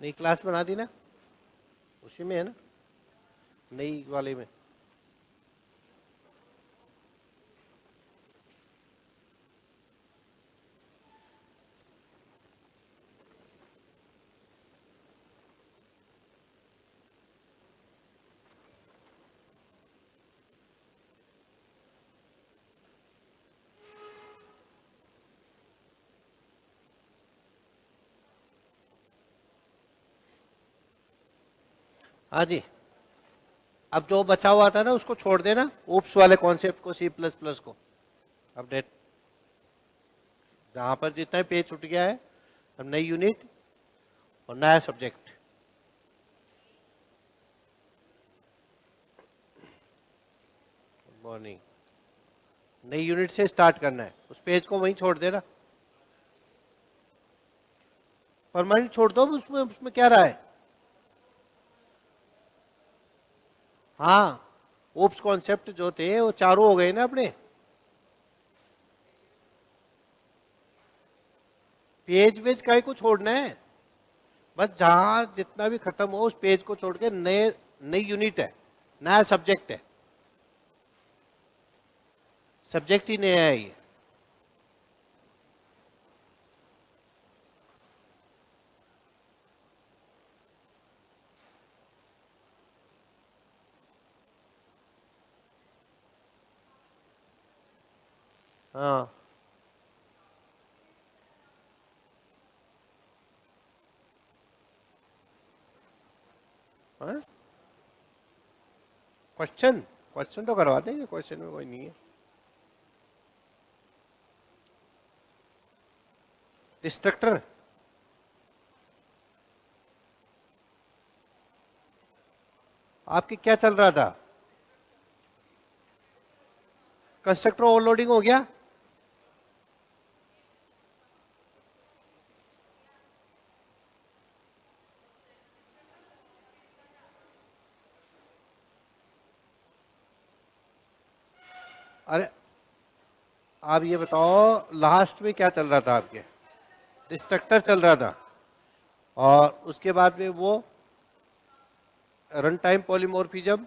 नई क्लास बना दी ना, उसी में है ना, नई वाले में। हाँ जी। अब जो बचा हुआ था ना उसको छोड़ देना, ऊप्स वाले कॉन्सेप्ट को, सी प्लस प्लस को अपडेट, जहां पर जितना पेज छूट गया है। अब नई यूनिट और नया सब्जेक्ट। मॉर्निंग, नई यूनिट से स्टार्ट करना है, उस पेज को वहीं छोड़ देना, परमानेंट छोड़ दो। उसमें उसमें क्या रहा है। हाँ, ओप्स कॉन्सेप्ट जो थे वो चारों हो गए ना अपने। पेज वेज का ही को छोड़ना है, बस जहां जितना भी खत्म हो उस पेज को छोड़ के नए, नई यूनिट है, नया सब्जेक्ट है, सब्जेक्ट ही नया है ये। हाँ हाँ, क्वेश्चन, क्वेश्चन तो करवा देंगे, क्वेश्चन में कोई नहीं है। डिस्ट्रक्टर, आपकी क्या चल रहा था। कंस्ट्रक्टर ओवरलोडिंग हो गया। अरे आप ये बताओ, लास्ट में क्या चल रहा था आपके। डिस्ट्रक्टर चल रहा था, और उसके बाद में वो रन टाइम पॉलीमॉर्फिज्म,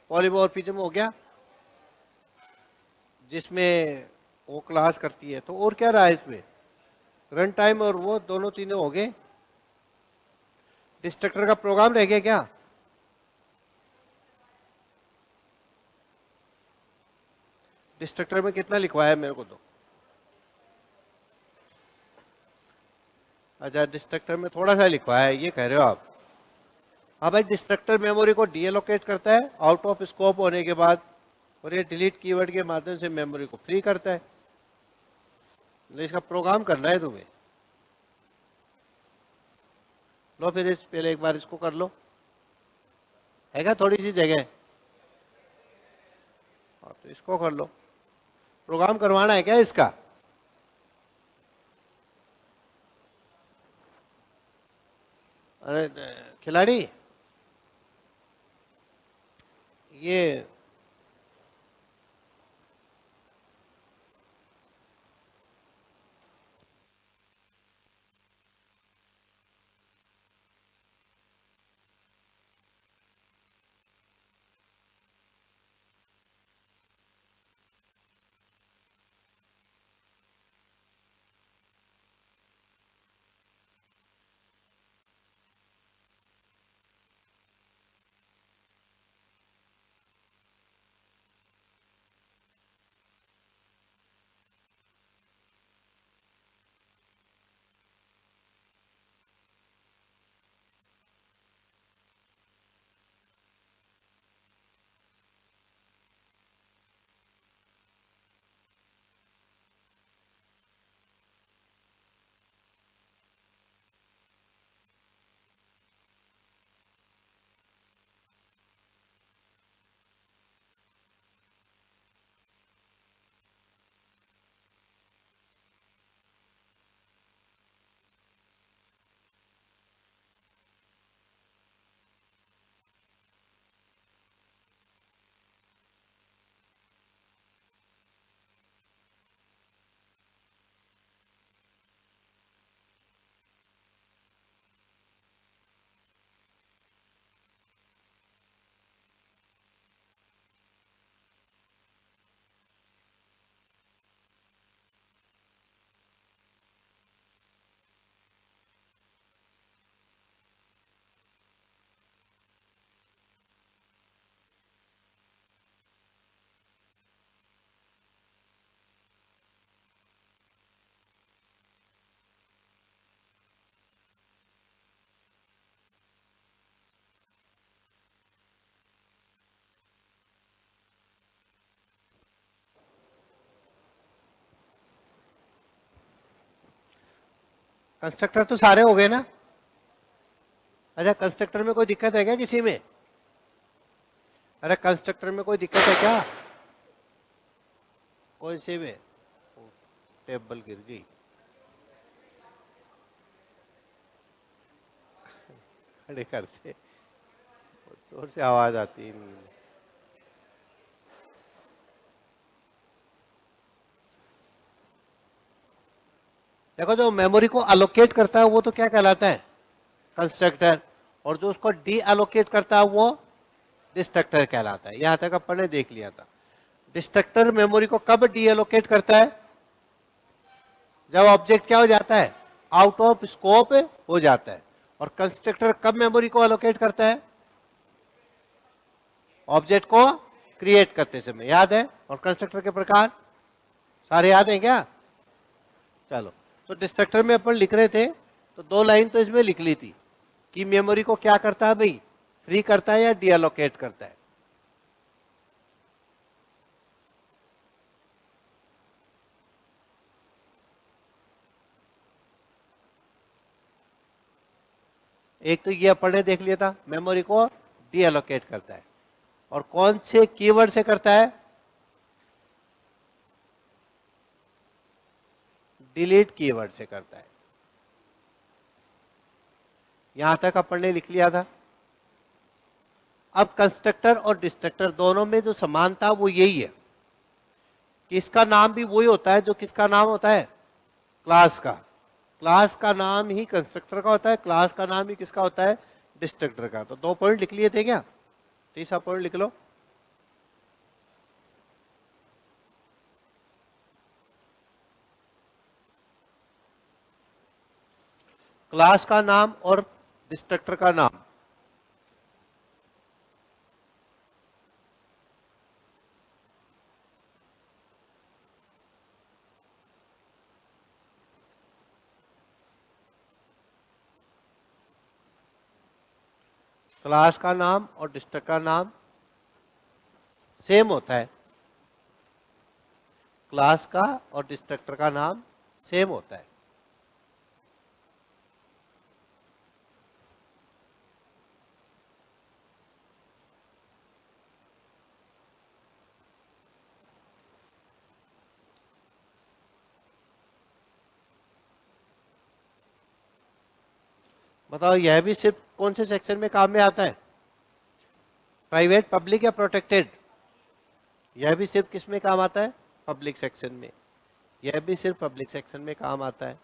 पॉलीमॉर्फिज्म हो गया जिसमें वो क्लास करती है। तो और क्या रहा है इसमें, रन टाइम और वो दोनों तीनों हो गए। डिस्ट्रक्टर का प्रोग्राम रह गया क्या। डिस्ट्रक्टर में कितना लिखवाया है मेरे को तो। अच्छा, डिस्ट्रक्टर में थोड़ा सा लिखवाया है, ये कह रहे हो आप। हाँ भाई, डिस्ट्रक्टर मेमोरी को डीएलोकेट करता है आउट ऑफ स्कोप होने के बाद, और ये डिलीट कीवर्ड के माध्यम से मेमोरी को फ्री करता है। तो इसका प्रोग्राम करना है तुम्हें। लो फिर इस पहले एक बार इसको कर लो, है क्या थोड़ी सी जगह। हाँ, तो इसको कर लो। प्रोग्राम करवाना है क्या इसका। अरे खिलाड़ी, ये कंस्ट्रक्टर तो सारे हो गए ना। अच्छा, कंस्ट्रक्टर में कोई दिक्कत है क्या किसी में? अरे कंस्ट्रक्टर में कोई दिक्कत है क्या? कौन से में? टेबल गिर गई। खड़े करते, जोर से आवाज आती नहीं। देखो, जो मेमोरी को अलोकेट करता है वो तो क्या कहलाता है? कंस्ट्रक्टर। और जो उसको डी अलोकेट करता है वो डिस्ट्रक्टर कहलाता है। यहां तक अपन ने देख लिया था। डिस्ट्रक्टर मेमोरी को कब डी एलोकेट करता है? जब ऑब्जेक्ट क्या हो जाता है? आउट ऑफ स्कोप हो जाता है। और कंस्ट्रक्टर कब मेमोरी को एलोकेट करता है? ऑब्जेक्ट को क्रिएट करते समय। याद है? और कंस्ट्रक्टर के प्रकार सारे याद हैं क्या? चलो, तो डिस्ट्रक्टर में अपन लिख रहे थे, तो 2 लाइन तो इसमें लिख ली थी कि मेमोरी को क्या करता है भाई, फ्री करता है या डी एलोकेट करता है। एक तो ये अपन ने देख लिया था, मेमोरी को डी एलोकेट करता है। और कौन से कीवर्ड से करता है? डिलीट कीवर्ड से करता है। यहां तक अपन ने लिख लिया था। अब कंस्ट्रक्टर और डिस्ट्रक्टर दोनों में जो समानता वो यही है कि इसका नाम भी वही होता है जो किसका नाम होता है? क्लास का। क्लास का नाम ही कंस्ट्रक्टर का होता है, क्लास का नाम ही किसका होता है? डिस्ट्रक्टर का। तो 2 पॉइंट लिख लिए थे क्या? तीसरा पॉइंट लिख लो। क्लास का नाम और डिस्ट्रक्टर का नाम। क्लास का नाम और डिस्ट्रक्टर का नाम सेम होता है। क्लास का और डिस्ट्रक्टर का नाम सेम होता है। बताओ, यह भी सिर्फ कौन से सेक्शन में काम में आता है? प्राइवेट, पब्लिक या प्रोटेक्टेड? यह भी सिर्फ किस में काम आता है? पब्लिक सेक्शन में। यह भी सिर्फ पब्लिक सेक्शन में काम आता है।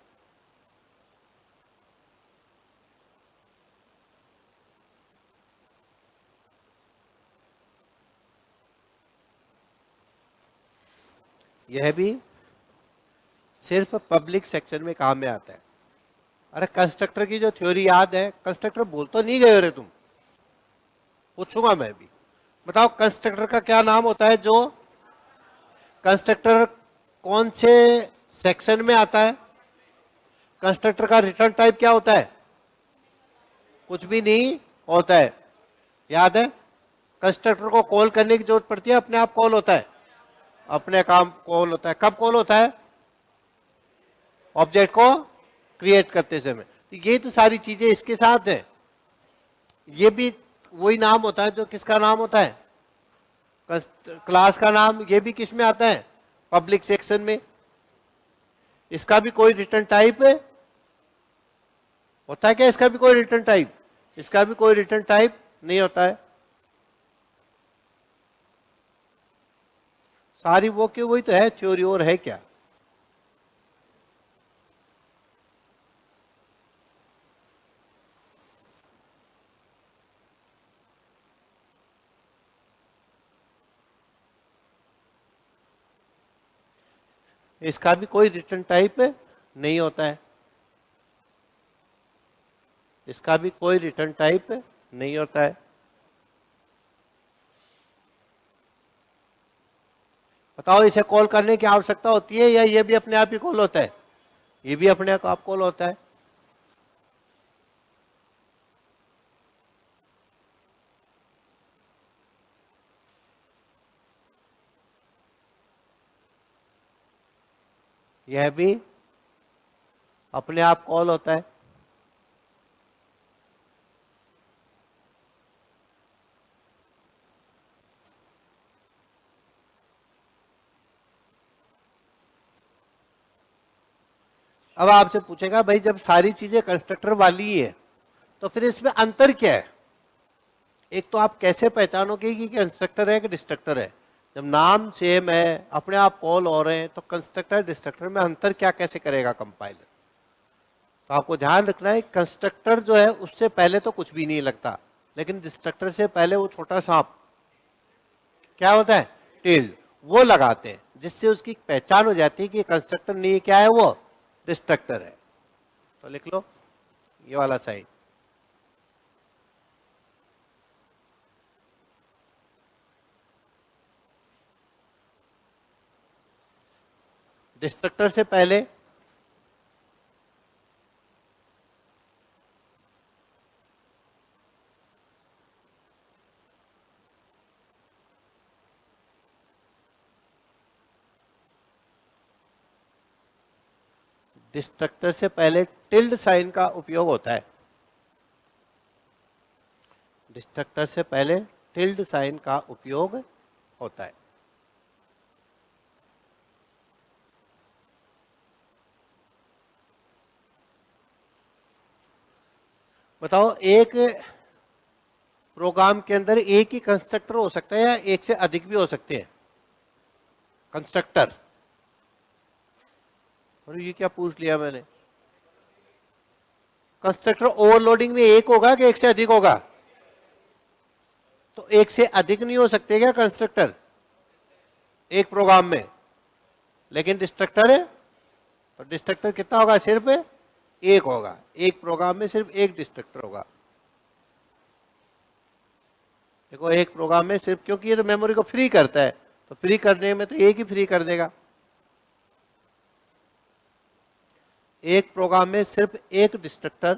यह भी सिर्फ पब्लिक सेक्शन में काम में आता है। अरे कंस्ट्रक्टर की जो थ्योरी याद है? कंस्ट्रक्टर बोल तो नहीं गए रे तुम? पूछूंगा मैं भी। बताओ, कंस्ट्रक्टर का क्या नाम होता है? जो कंस्ट्रक्टर कौन से सेक्शन में आता है? कंस्ट्रक्टर का रिटर्न टाइप क्या होता है? कुछ भी नहीं होता है। याद है? कंस्ट्रक्टर को कॉल करने की जरूरत पड़ती है, अपने आप कॉल होता है? अपने काम कॉल होता है। कब कॉल होता है? ऑब्जेक्ट को क्रिएट करते समय। तो ये तो सारी चीजें इसके साथ है। ये भी वही नाम होता है जो किसका नाम होता है? क्लास का नाम। ये भी किस में आता है? पब्लिक सेक्शन में। इसका भी कोई रिटर्न टाइप होता है क्या? इसका भी कोई रिटर्न टाइप? इसका भी कोई रिटर्न टाइप नहीं होता है। सारी वो क्यों, वही तो है थ्योरी, और है क्या? इसका भी कोई रिटर्न टाइप नहीं होता है। इसका भी कोई रिटर्न टाइप नहीं होता है। बताओ, इसे कॉल करने की आवश्यकता होती है या ये भी अपने आप ही कॉल होता है? ये भी अपने आप कॉल होता है। यह भी अपने आप कॉल होता है। अब आपसे पूछेगा भाई जब सारी चीजें कंस्ट्रक्टर वाली ही है तो फिर इसमें अंतर क्या है। एक तो आप कैसे पहचानोगे कि कंस्ट्रक्टर है कि डिस्ट्रक्टर है। जब नाम सेम है, अपने आप कॉल हो रहे हैं, तो कंस्ट्रक्टर डिस्ट्रक्टर में अंतर क्या कैसे करेगा कंपाइलर। तो आपको ध्यान रखना है कंस्ट्रक्टर जो है उससे पहले तो कुछ भी नहीं लगता, लेकिन डिस्ट्रक्टर से पहले वो छोटा सांप क्या होता है, टिल्ड, वो लगाते हैं, जिससे उसकी पहचान हो जाती है कि कंस्ट्रक्टर नहीं क्या है, वो डिस्ट्रक्टर है। तो लिख लो ये वाला साइन। डिस्ट्रक्टर से पहले डिस्ट्रक्टर से पहले टिल्ड साइन का उपयोग होता है। डिस्ट्रक्टर से पहले टिल्ड साइन का उपयोग होता है। बताओ एक प्रोग्राम के अंदर एक ही कंस्ट्रक्टर हो सकता है या एक से अधिक भी हो सकते हैं कंस्ट्रक्टर। और ये क्या पूछ लिया मैंने, कंस्ट्रक्टर ओवरलोडिंग में एक होगा कि एक से अधिक होगा। तो एक से अधिक नहीं हो सकते क्या कंस्ट्रक्टर एक प्रोग्राम में, लेकिन डिस्ट्रक्टर है तो डिस्ट्रक्टर कितना होगा, सिर्फ एक होगा। एक प्रोग्राम में सिर्फ एक डिस्ट्रक्टर होगा। देखो एक प्रोग्राम में सिर्फ, क्योंकि ये तो मेमोरी को फ्री करता है, तो फ्री करने में तो एक ही फ्री कर देगा। एक प्रोग्राम में सिर्फ एक डिस्ट्रक्टर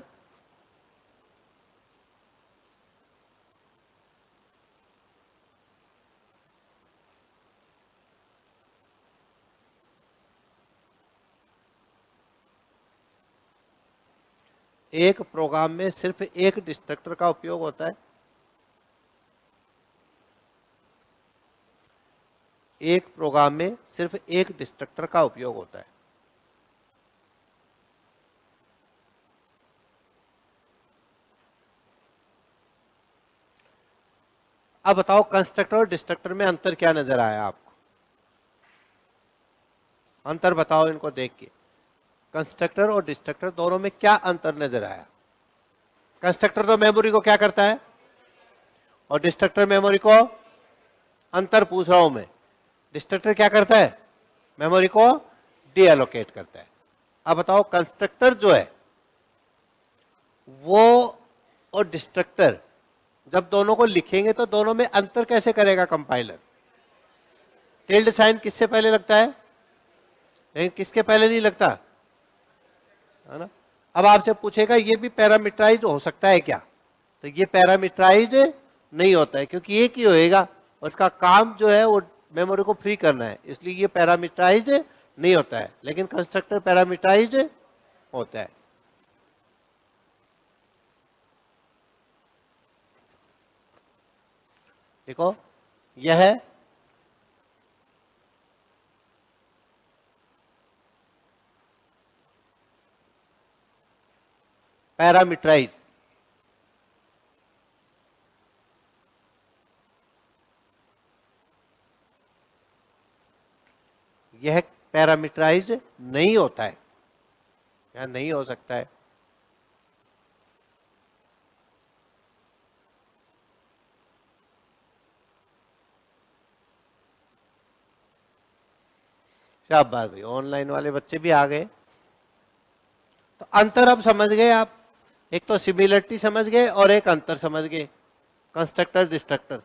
एक प्रोग्राम में सिर्फ एक डिस्ट्रक्टर का उपयोग होता है। एक प्रोग्राम में सिर्फ एक डिस्ट्रक्टर का उपयोग होता है। अब बताओ कंस्ट्रक्टर और डिस्ट्रक्टर में अंतर क्या नजर आया आपको, अंतर बताओ इनको देख के। कंस्ट्रक्टर और डिस्ट्रक्टर दोनों में क्या अंतर नजर आया। कंस्ट्रक्टर तो मेमोरी को क्या करता है और डिस्ट्रक्टर मेमोरी को, अंतर पूछ रहा हूं मैं। डिस्ट्रक्टर क्या करता है, मेमोरी को डीएलोकेट करता है। अब बताओ कंस्ट्रक्टर जो है वो और डिस्ट्रक्टर जब दोनों को लिखेंगे तो दोनों में अंतर कैसे करेगा कंपाइलर। टिल्ड साइन किससे पहले लगता है, लेकिन किसके पहले नहीं लगता, है ना। अब आपसे पूछेगा ये भी पैरामीटराइज हो सकता है क्या, तो ये पैरामीटराइज नहीं होता है, क्योंकि एक ही होएगा और उसका काम जो है वो मेमोरी को फ्री करना है, इसलिए ये पैरामीटराइज नहीं होता है। लेकिन कंस्ट्रक्टर पैरामीटराइज होता है। देखो यह है पैरामीटराइज, यह पैरामीटराइज नहीं होता है या नहीं हो सकता है। शाबाश भाई, ऑनलाइन वाले बच्चे भी आ गए। तो अंतर अब समझ गए आप, एक तो सिमिलरिटी समझ गए और एक अंतर समझ गए। कंस्ट्रक्टर डिस्ट्रक्टर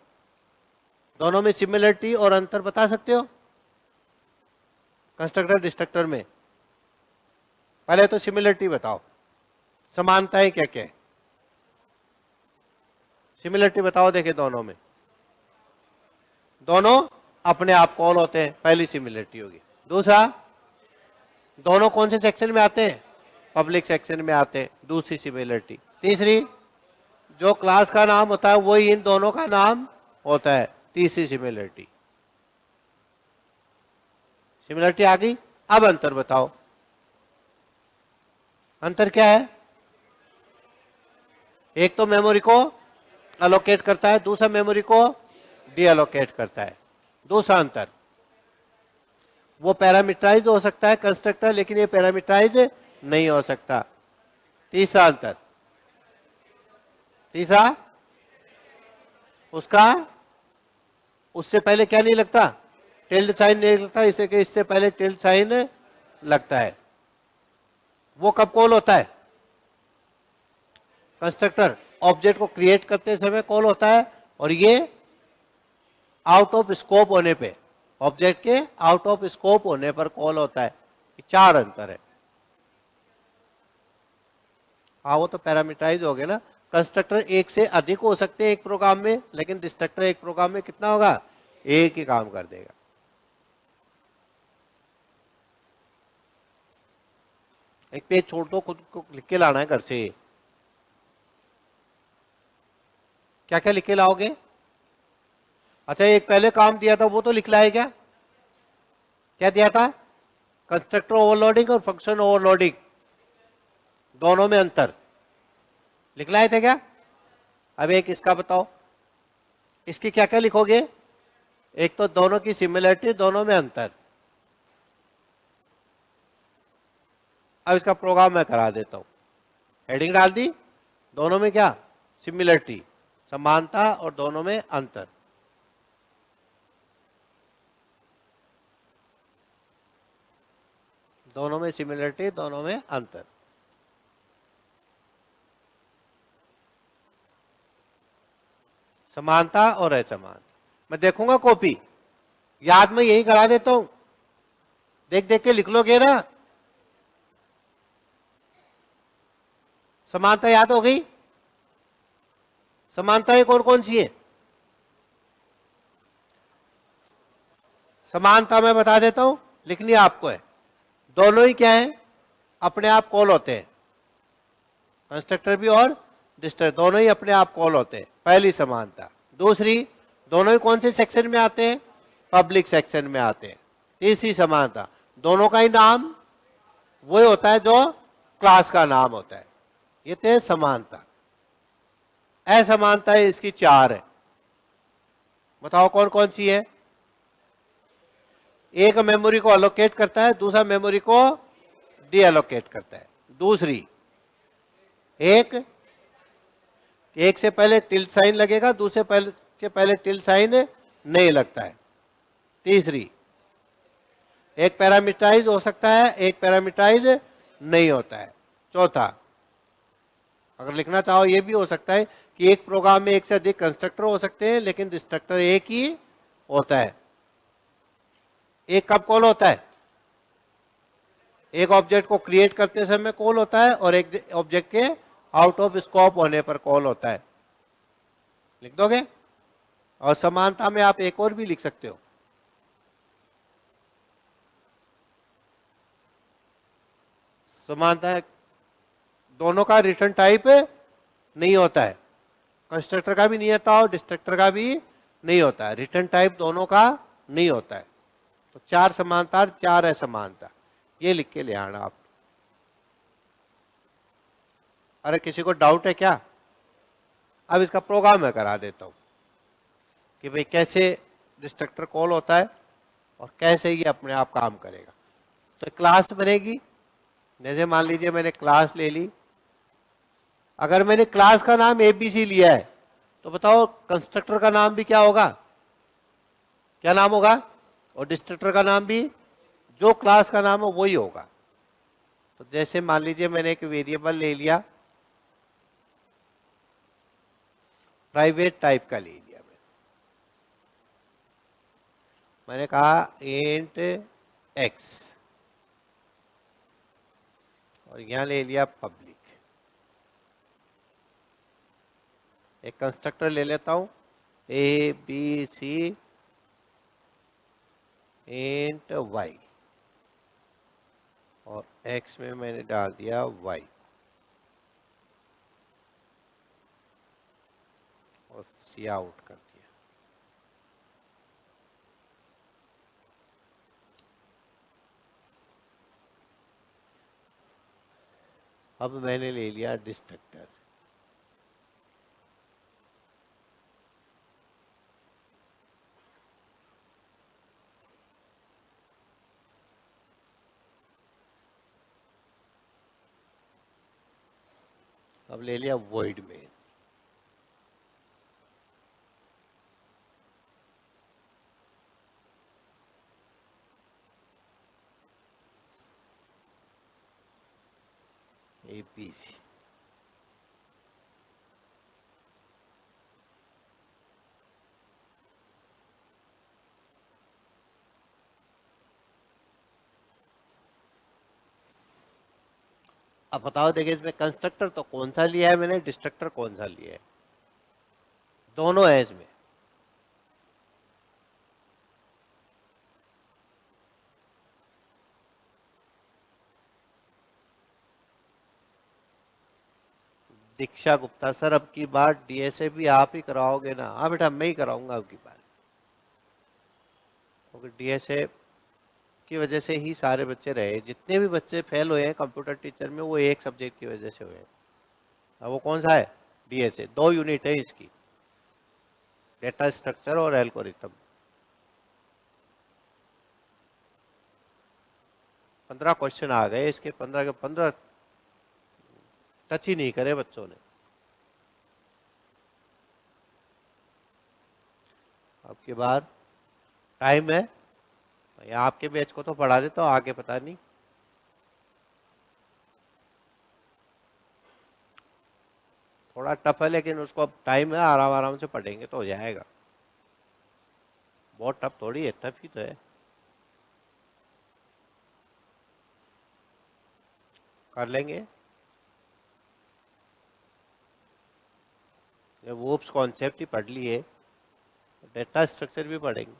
दोनों में सिमिलरिटी और अंतर बता सकते हो कंस्ट्रक्टर डिस्ट्रक्टर में। पहले तो सिमिलरिटी बताओ, समानताएं क्या क्या है, सिमिलरिटी बताओ। देखे दोनों में, दोनों अपने आप कॉल होते हैं, पहली सिमिलरिटी होगी। दूसरा, दोनों कौन से सेक्शन में आते हैं, पब्लिक सेक्शन में आते हैं, दूसरी सिमिलरिटी। तीसरी, जो क्लास का नाम होता है वही इन दोनों का नाम होता है, तीसरी सिमिलरिटी। सिमिलरिटी आ गई। अब अंतर बताओ, अंतर क्या है? एक तो मेमोरी को अलोकेट करता है, दूसरा मेमोरी को डीअलोकेट करता है। दूसरा अंतर, वो पैरामीटराइज हो सकता है कंस्ट्रक्टर, लेकिन ये पैरामीटराइज नहीं हो सकता। तीसरा अंतर, तीसरा, उसका उससे पहले क्या नहीं लगता? टिल्ड साइन नहीं लगता, इससे कि इससे पहले टिल्ड साइन लगता है। वो कब कॉल होता है? कंस्ट्रक्टर ऑब्जेक्ट को क्रिएट करते समय कॉल होता है, और ये आउट ऑफ स्कोप होने पे, ऑब्जेक्ट के आउट ऑफ स्कोप होने पर कॉल होता है। चार अंतर है। हाँ, वो तो पैरामीटराइज हो गया ना। कंस्ट्रक्टर एक से अधिक हो सकते हैं एक प्रोग्राम में, लेकिन डिस्ट्रक्टर एक प्रोग्राम में कितना होगा? एक ही काम कर देगा। एक पेज छोड़ दो, खुद को लिख के लाना है घर से। क्या क्या लिख के लाओगे? अच्छा, एक पहले काम दिया था वो तो लिख लाए क्या? क्या दिया था? कंस्ट्रक्टर ओवरलोडिंग और फंक्शन ओवरलोडिंग, दोनों में अंतर लिख लाए थे क्या? अब एक इसका बताओ, इसकी क्या क्या लिखोगे? एक तो दोनों की सिमिलरिटी, दोनों में अंतर। अब इसका प्रोग्राम मैं करा देता हूं। हेडिंग डाल दी, दोनों में क्या? सिमिलरिटी, समानता, और दोनों में अंतर। दोनों में सिमिलरिटी, दोनों में अंतर। समानता और असमानता। मैं देखूंगा कॉपी, याद में यही करा देता हूं, देख देख के लिख लोगे ना। समानता याद हो गई? समानताएं कौन कौन सी है? समानता मैं बता देता हूं, लिखनी आपको है। दोनों ही क्या है? अपने आप कॉल होते हैं, कंस्ट्रक्टर भी और डिस्ट्रक्टर दोनों ही अपने आप कॉल होते हैं, पहली समानता। दूसरी, दोनों ही कौन से सेक्शन में आते हैं? पब्लिक सेक्शन में आते हैं। तीसरी समानता, दोनों का ही नाम वही होता है जो क्लास का नाम होता है। ये थे समानता। असमानता इसकी चार है। बताओ कौन कौन सी है? एक मेमोरी को अलोकेट करता है, दूसरा मेमोरी को डीअलोकेट करता है। दूसरी, एक से पहले टिल्ड साइन लगेगा, दूसरे के पहले टिल्ड साइन नहीं लगता है। तीसरी, एक पैरामीटराइज हो सकता है, एक पैरामीटराइज नहीं होता है। चौथा, अगर लिखना चाहो ये भी हो सकता है कि एक प्रोग्राम में एक से अधिक कंस्ट्रक्टर हो सकते हैं, लेकिन डिस्ट्रक्टर एक ही होता है। एक कब कॉल होता है? एक ऑब्जेक्ट को क्रिएट करते समय कॉल होता है, और एक ऑब्जेक्ट के आउट ऑफ स्कोप होने पर कॉल होता है। लिख दोगे? और समानता में आप एक और भी लिख सकते हो। समानता दोनों का रिटर्न टाइप नहीं होता है, कंस्ट्रक्टर का भी नहीं होता और डिस्ट्रक्टर का भी नहीं होता है। रिटर्न टाइप दोनों का नहीं होता है। तो चार समानता, चार असमानता, ये लिख के ले आना आप। अरे किसी को डाउट है क्या? अब इसका प्रोग्राम मैं करा देता हूं कि भाई कैसे डिस्ट्रक्टर कॉल होता है और कैसे ये अपने आप काम करेगा। तो क्लास बनेगी, जैसे मान लीजिए मैंने क्लास ले ली। अगर मैंने क्लास का नाम एबीसी लिया है, तो बताओ कंस्ट्रक्टर का नाम भी क्या होगा? क्या नाम होगा? और डिस्ट्रक्टर का नाम भी जो क्लास का नाम हो वही होगा। तो जैसे मान लीजिए मैंने एक वेरिएबल ले लिया, प्राइवेट टाइप का ले लिया। मैंने कहा इंट एक्स, और यहां ले लिया पब्लिक। एक कंस्ट्रक्टर ले लेता हूं, A B C int y. और x में मैंने डाल दिया y और सी आउट कर दिया। अब मैंने ले लिया डिस्ट्रक्टर। अब ले लिया वॉइड मेन। ABC अब बताओ, देखिए इसमें कंस्ट्रक्टर तो कौन सा लिया है मैंने, डिस्ट्रक्टर कौन सा लिया है? दोनों है इसमें। दीक्षा गुप्ता सर, अब की बार डीएसए भी आप ही कराओगे ना? हाँ बेटा, मैं ही कराऊंगा अब की बार, क्योंकि डीएसए की वजह से ही सारे बच्चे रहे। जितने भी बच्चे फेल हुए हैं कंप्यूटर टीचर में, वो एक सब्जेक्ट की वजह से हुए हैं। अब वो कौन सा है? डीएसए। 2 यूनिट है इसकी, डेटा स्ट्रक्चर और एल्गोरिथम। 15 क्वेश्चन आ गए इसके, 15 के 15 टच ही नहीं करे बच्चों ने। अब की बार टाइम है, या आपके बैच को तो पढ़ा देता हूँ, आगे पता नहीं। थोड़ा टफ है, लेकिन उसको अब टाइम है, आराम आराम से पढ़ेंगे तो हो जाएगा। बहुत टफ थोड़ी है, टफ ही तो है। कर लेंगे। वो कॉन्सेप्ट ही पढ़ लिए, डेटा स्ट्रक्चर भी पढ़ेंगे।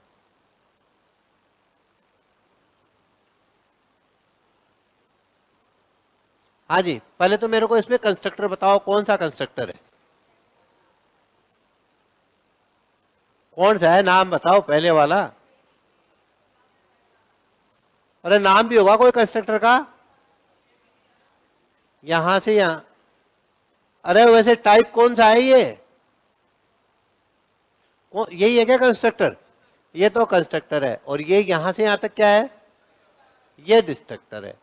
हाँ जी, पहले तो मेरे को इसमें कंस्ट्रक्टर बताओ, कौन सा कंस्ट्रक्टर है? कौन सा है, नाम बताओ पहले वाला। अरे नाम भी होगा कोई कंस्ट्रक्टर का, यहां से यहां। अरे वैसे टाइप कौन सा है ये? यही है क्या कंस्ट्रक्टर? ये तो कंस्ट्रक्टर है, और ये यहां से यहां तक क्या है? ये डिस्ट्रक्टर है।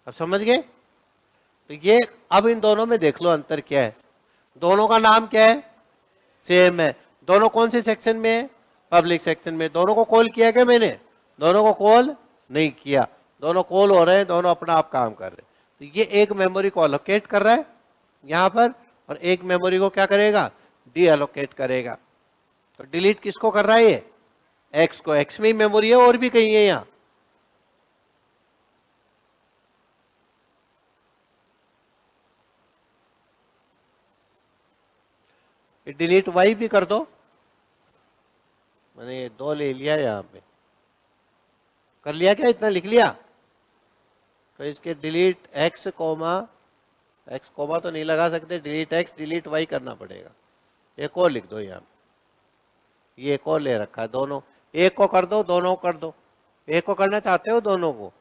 अब समझ गए? तो ये, अब इन दोनों में देख लो अंतर क्या है। दोनों का नाम क्या है? सेम है। दोनों कौन से सेक्शन में है? पब्लिक सेक्शन में। दोनों को कॉल किया क्या मैंने? दोनों को कॉल नहीं किया। दोनों कॉल हो रहे हैं, दोनों अपना आप काम कर रहे हैं। तो ये एक मेमोरी को अलोकेट कर रहा है यहां पर, और एक मेमोरी को क्या करेगा? डी अलोकेट करेगा। तो डिलीट किसको कर रहा है ये? एक्स को। एक्स में ही मेमोरी है, और भी कहीं है यहां? डिलीट वाई भी कर दो। मैंने ये 2 ले लिया यहां पे। कर लिया क्या? इतना लिख लिया? तो इसके delete x comma, x comma तो नहीं लगा सकते, डिलीट एक्स डिलीट वाई करना पड़ेगा। एक और लिख दो यहाँ पे। ये एक और ले रखा है, दोनों। एक को कर दो, दोनों को कर दो। एक को करना चाहते हो, दोनों को।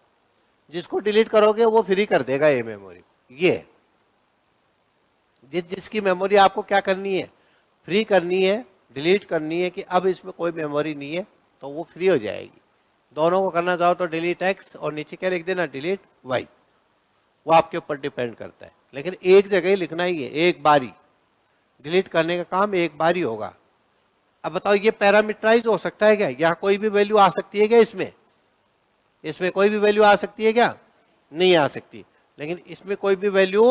जिसको डिलीट करोगे वो फ्री कर देगा ये मेमोरी। ये जिसकी मेमोरी आपको क्या करनी है? फ्री करनी है, डिलीट करनी है, कि अब इसमें कोई मेमोरी नहीं है, तो वो फ्री हो जाएगी। दोनों को करना चाहो तो डिलीट एक्स, और नीचे क्या लिख देना? Delete y. वो आपके ऊपर डिपेंड करता है, लेकिन एक जगह ही लिखना ही है, एक बारी। डिलीट करने का काम एक बार ही होगा। अब बताओ, ये पैरामीटराइज हो सकता है क्या? यहाँ कोई भी वैल्यू आ सकती है क्या इसमें? इसमें कोई भी वैल्यू आ सकती है क्या? नहीं आ सकती। लेकिन इसमें कोई भी वैल्यू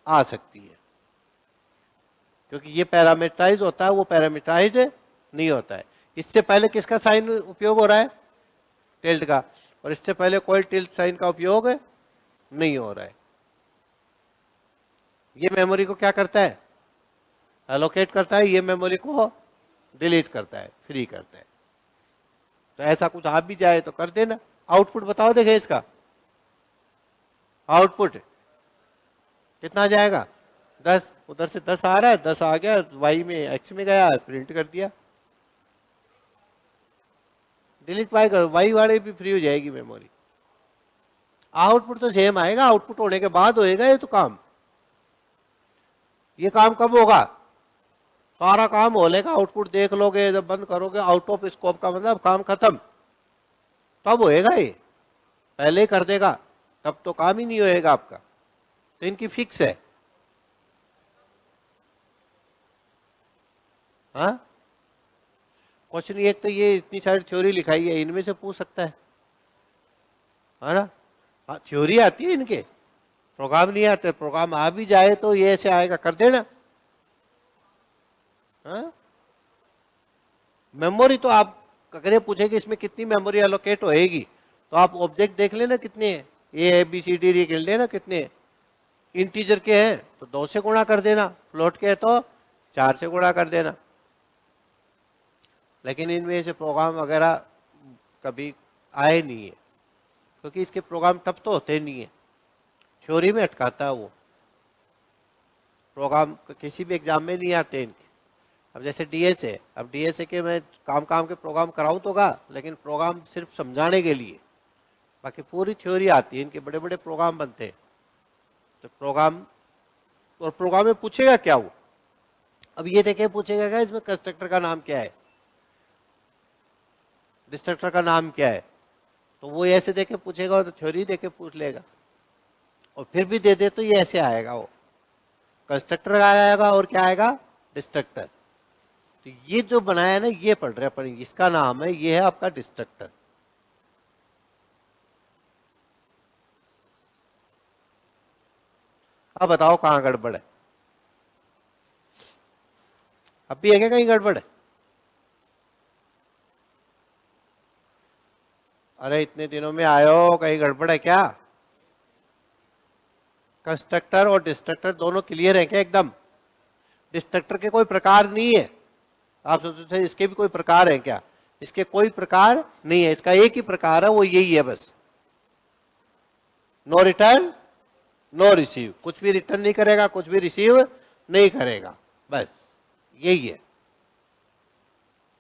आ सकती है, क्योंकि ये पैरामीटराइज होता है, वो पैरामीटराइज नहीं होता है। इससे पहले किसका साइन उपयोग हो रहा है? टिल्ट का। और इससे पहले कोई टिल्ट साइन का उपयोग नहीं हो रहा है। ये मेमोरी को क्या करता है? एलोकेट करता है। ये मेमोरी को डिलीट करता है, फ्री करता है। तो ऐसा कुछ आ भी जाए तो कर देना। आउटपुट बताओ देखे इसका, आउटपुट कितना आ जाएगा 10, उधर से 10 आ रहा है, 10 आ गया वाई में एक्स में गया, प्रिंट कर दिया। डिलीट वाई कर, वाई वाले भी फ्री हो जाएगी मेमोरी। आउटपुट तो सेम आएगा, आउटपुट होने के बाद होएगा ये तो काम। ये काम कब होगा, सारा काम हो लेगा, आउटपुट देख लोगे, जब बंद करोगे आउट ऑफ स्कोप का मतलब काम खत्म, तब होएगा ये। पहले ही कर देगा तब तो काम ही नहीं होएगा आपका। तो इनकी फिक्स है। हाँ, क्वेश्चन एक तो ये इतनी सारी थ्योरी लिखाई है, इनमें से पूछ सकता है ना। हाँ, थ्योरी आती है इनके, प्रोग्राम नहीं आते। प्रोग्राम आ भी जाए तो ये ऐसे आएगा, कर देना। हाँ, मेमोरी तो आप अगर ये पूछे कि इसमें कितनी मेमोरी एलोकेट होएगी, तो आप ऑब्जेक्ट देख लेना कितने हैं, ए बी सी डी गिन लेना कितने हैं। इंटीजर के हैं तो 2 से गुणा कर देना, फ्लोट के हैं तो 4 से गुणा कर देना। लेकिन इनमें से प्रोग्राम वगैरह कभी आए नहीं है, क्योंकि इसके प्रोग्राम टफ तो होते नहीं है, थ्योरी में अटकाता है वो। प्रोग्राम किसी भी एग्जाम में नहीं आते इनके। अब जैसे डीएस है, अब डीएस के मैं काम के प्रोग्राम कराऊं तो का, लेकिन प्रोग्राम सिर्फ समझाने के लिए, बाकी पूरी थ्योरी आती है, इनके बड़े बड़े प्रोग्राम बनते हैं। तो प्रोग्राम, और प्रोग्राम में पूछेगा क्या वो, अब ये देखे पूछेगा क्या इसमें कंस्ट्रक्टर का नाम क्या है, डिस्ट्रक्टर का नाम क्या है, तो वो ऐसे देखे पूछेगा, तो थ्योरी देके पूछ लेगा। और फिर भी दे दे तो ये ऐसे आएगा, वो कंस्ट्रक्टर आएगा और क्या आएगा, डिस्ट्रक्टर। तो ये जो बनाया ना, ये पढ़ रहे अपन, इसका नाम है, ये है आपका डिस्ट्रक्टर। अब बताओ कहां गड़बड़ है, अब भी है क्या कहीं गड़बड़ है। अरे इतने दिनों में आए हो, कहीं गड़बड़ है क्या। कंस्ट्रक्टर और डिस्ट्रक्टर दोनों क्लियर है क्या एकदम। डिस्ट्रक्टर के कोई प्रकार नहीं है, आप सोचते थे इसके भी कोई प्रकार है क्या, इसके कोई प्रकार नहीं है, इसका एक ही प्रकार है, वो यही है बस, नो रिटर्न नो रिसीव। कुछ भी रिटर्न नहीं करेगा, कुछ भी रिसीव नहीं करेगा, बस यही है।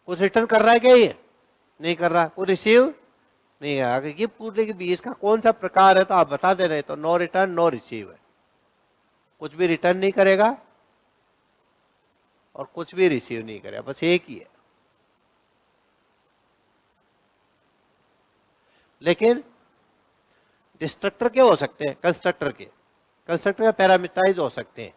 कुछ रिटर्न कर रहा है क्या ये, नहीं कर रहा। कुछ रिसीव नहीं है। अगर ये पूछने के भी इसका कौन सा प्रकार है तो आप बता दे रहे, तो नो रिटर्न नो रिसीव है, कुछ भी रिटर्न नहीं करेगा और कुछ भी रिसीव नहीं करेगा, बस एक ही है। लेकिन डिस्ट्रक्टर क्या हो सकते हैं, कंस्ट्रक्टर का पैरामीटराइज हो सकते हैं,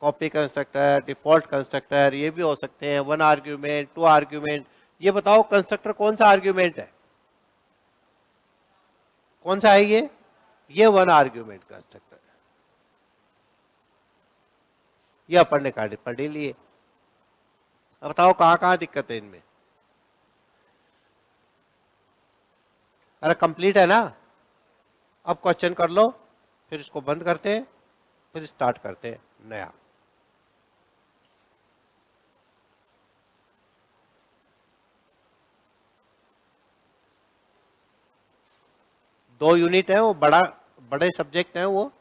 कॉपी कंस्ट्रक्टर, डिफॉल्ट कंस्ट्रक्टर, ये भी हो सकते हैं, 1 आर्ग्यूमेंट 2 आर्ग्यूमेंट। ये बताओ कंस्ट्रक्टर कौन सा आर्ग्यूमेंट है, कौन सा है ये 1 आर्ग्यूमेंट कंस्ट्रक्टर। ये अपन ने पढ़ लिए। अब बताओ कहां कहां दिक्कत है इनमें। अरे कंप्लीट है ना, अब क्वेश्चन कर लो, फिर इसको बंद करते हैं, फिर स्टार्ट करते हैं नया। दो यूनिट है वो, बड़े सब्जेक्ट हैं वो,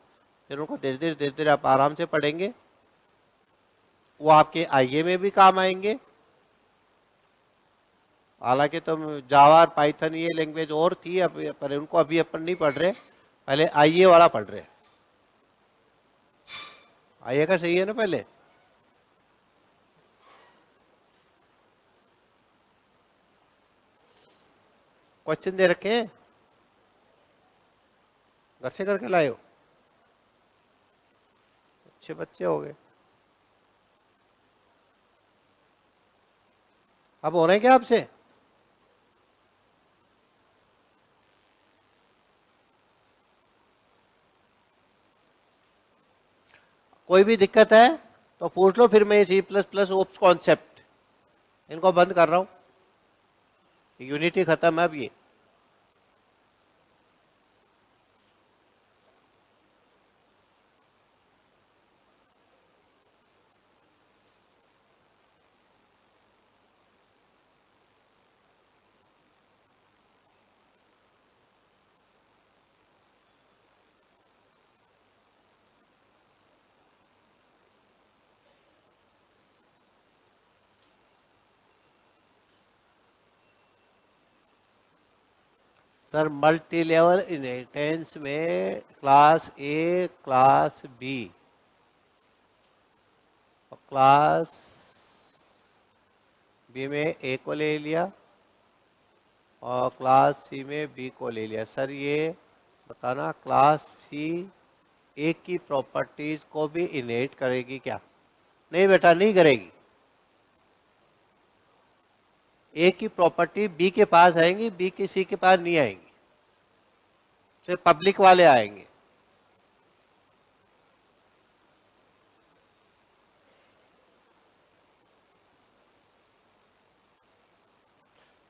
फिर उनको धीरे धीरे आप आराम से पढ़ेंगे, वो आपके आईए में भी काम आएंगे। हालांकि तो जावा और पाइथन ये लैंग्वेज और थी, अब पर उनको अभी अपन नहीं पढ़ रहे, पहले आईए वाला पढ़ रहे। आईए का सही है ना, पहले क्वेश्चन दे रखे हैं, घर से करके लाए हो, अच्छे बच्चे हो गए। अब हो रहे हैं क्या आपसे, कोई भी दिक्कत है तो पूछ लो, फिर मैं C++ ओप्स कॉन्सेप्ट इनको बंद कर रहा हूं, यूनिटी खत्म है अब ये। सर मल्टी लेवल इनहेरिटेंस में क्लास ए, क्लास बी और क्लास बी में ए को ले लिया और क्लास सी में बी को ले लिया। सर ये बताना क्लास सी ए की प्रॉपर्टीज को भी इनहेरिट करेगी क्या? नहीं बेटा, नहीं करेगी। ए की प्रॉपर्टी बी के पास आएंगी, बी के सी के पास नहीं आएंगी, सिर्फ पब्लिक वाले आएंगे।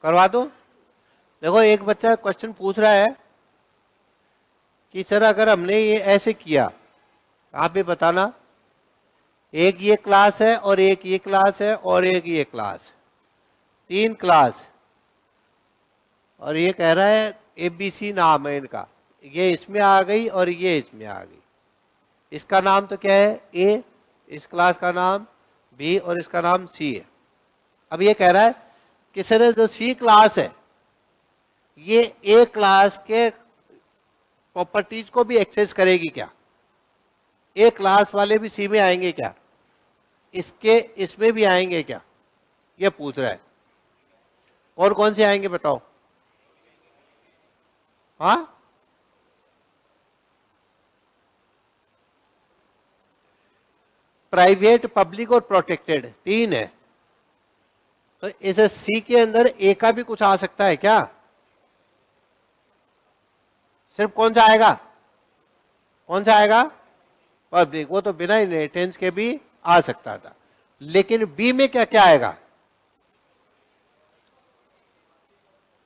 करवा दो। देखो एक बच्चा क्वेश्चन पूछ रहा है कि सर अगर हमने ये ऐसे किया, आप भी बताना, एक ये क्लास है और एक ये क्लास है और एक ये क्लास, तीन क्लास, और ये कह रहा है ABC नाम है इनका, ये इसमें आ गई और ये इसमें आ गई। इसका नाम तो क्या है? A, इस क्लास का नाम B और इसका नाम C है। अब ये कह रहा है कि सर जो C क्लास है ये A क्लास के प्रॉपर्टीज को भी एक्सेस करेगी क्या? A क्लास वाले भी C में आएंगे क्या? इसके इसमें भी आएंगे क्या? ये पूछ रहा है। और कौन से आएंगे बताओ? हाँ, प्राइवेट, पब्लिक और प्रोटेक्टेड, तीन है। तो इस सी के अंदर ए का भी कुछ आ सकता है क्या? सिर्फ कौन सा आएगा? कौन सा आएगा? पब्लिक। वो तो बिना इनहेरिटेंस के भी आ सकता था। लेकिन बी में क्या क्या आएगा?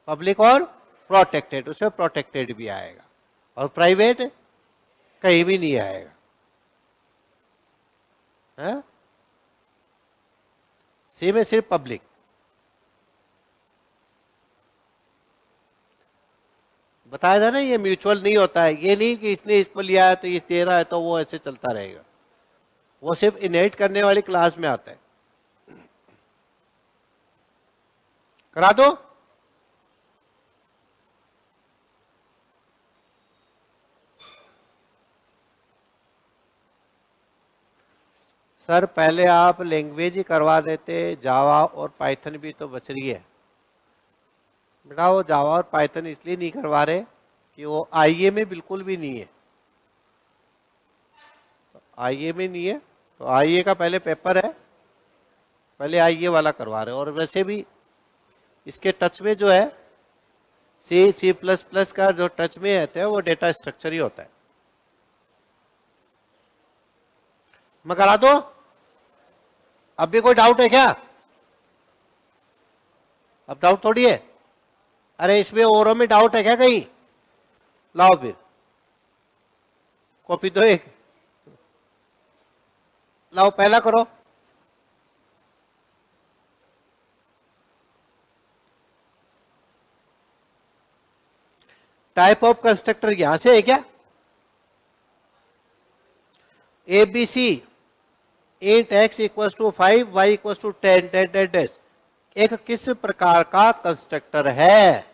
पब्लिक और प्रोटेक्टेड, उसमें प्रोटेक्टेड भी आएगा और प्राइवेट कहीं भी नहीं आएगा। है? सी में सिर्फ पब्लिक। बताया था ना, ये म्यूचुअल नहीं होता है। ये नहीं कि इसने इसको लिया है तो ये तेरा है तो वो ऐसे चलता रहेगा। वो सिर्फ इनहेरिट करने वाली क्लास में आता है। करा दो। सर पहले आप लैंग्वेज ही करवा देते, जावा और पाइथन भी तो बच रही है। बेटा वो जावा और पाइथन इसलिए नहीं करवा रहे कि वो आईए में बिल्कुल भी नहीं है। तो आईए में नहीं है तो आईए का पहले पेपर है, पहले आईए वाला करवा रहे। और वैसे भी इसके टच में जो है C++ का जो टच में है वो डेटा स्ट्रक्चर ही होता है। मैं करा दो। अब भी कोई डाउट है क्या? अब डाउट थोड़ी है। अरे इसमें औरों में डाउट है क्या कहीं? लाओ फिर कॉपी दो एक, लाओ पहला करो। टाइप ऑफ कंस्ट्रक्टर यहां से है क्या? ABC int x equals to 5 y equals to 10 10 एक किस प्रकार का कंस्ट्रक्टर है?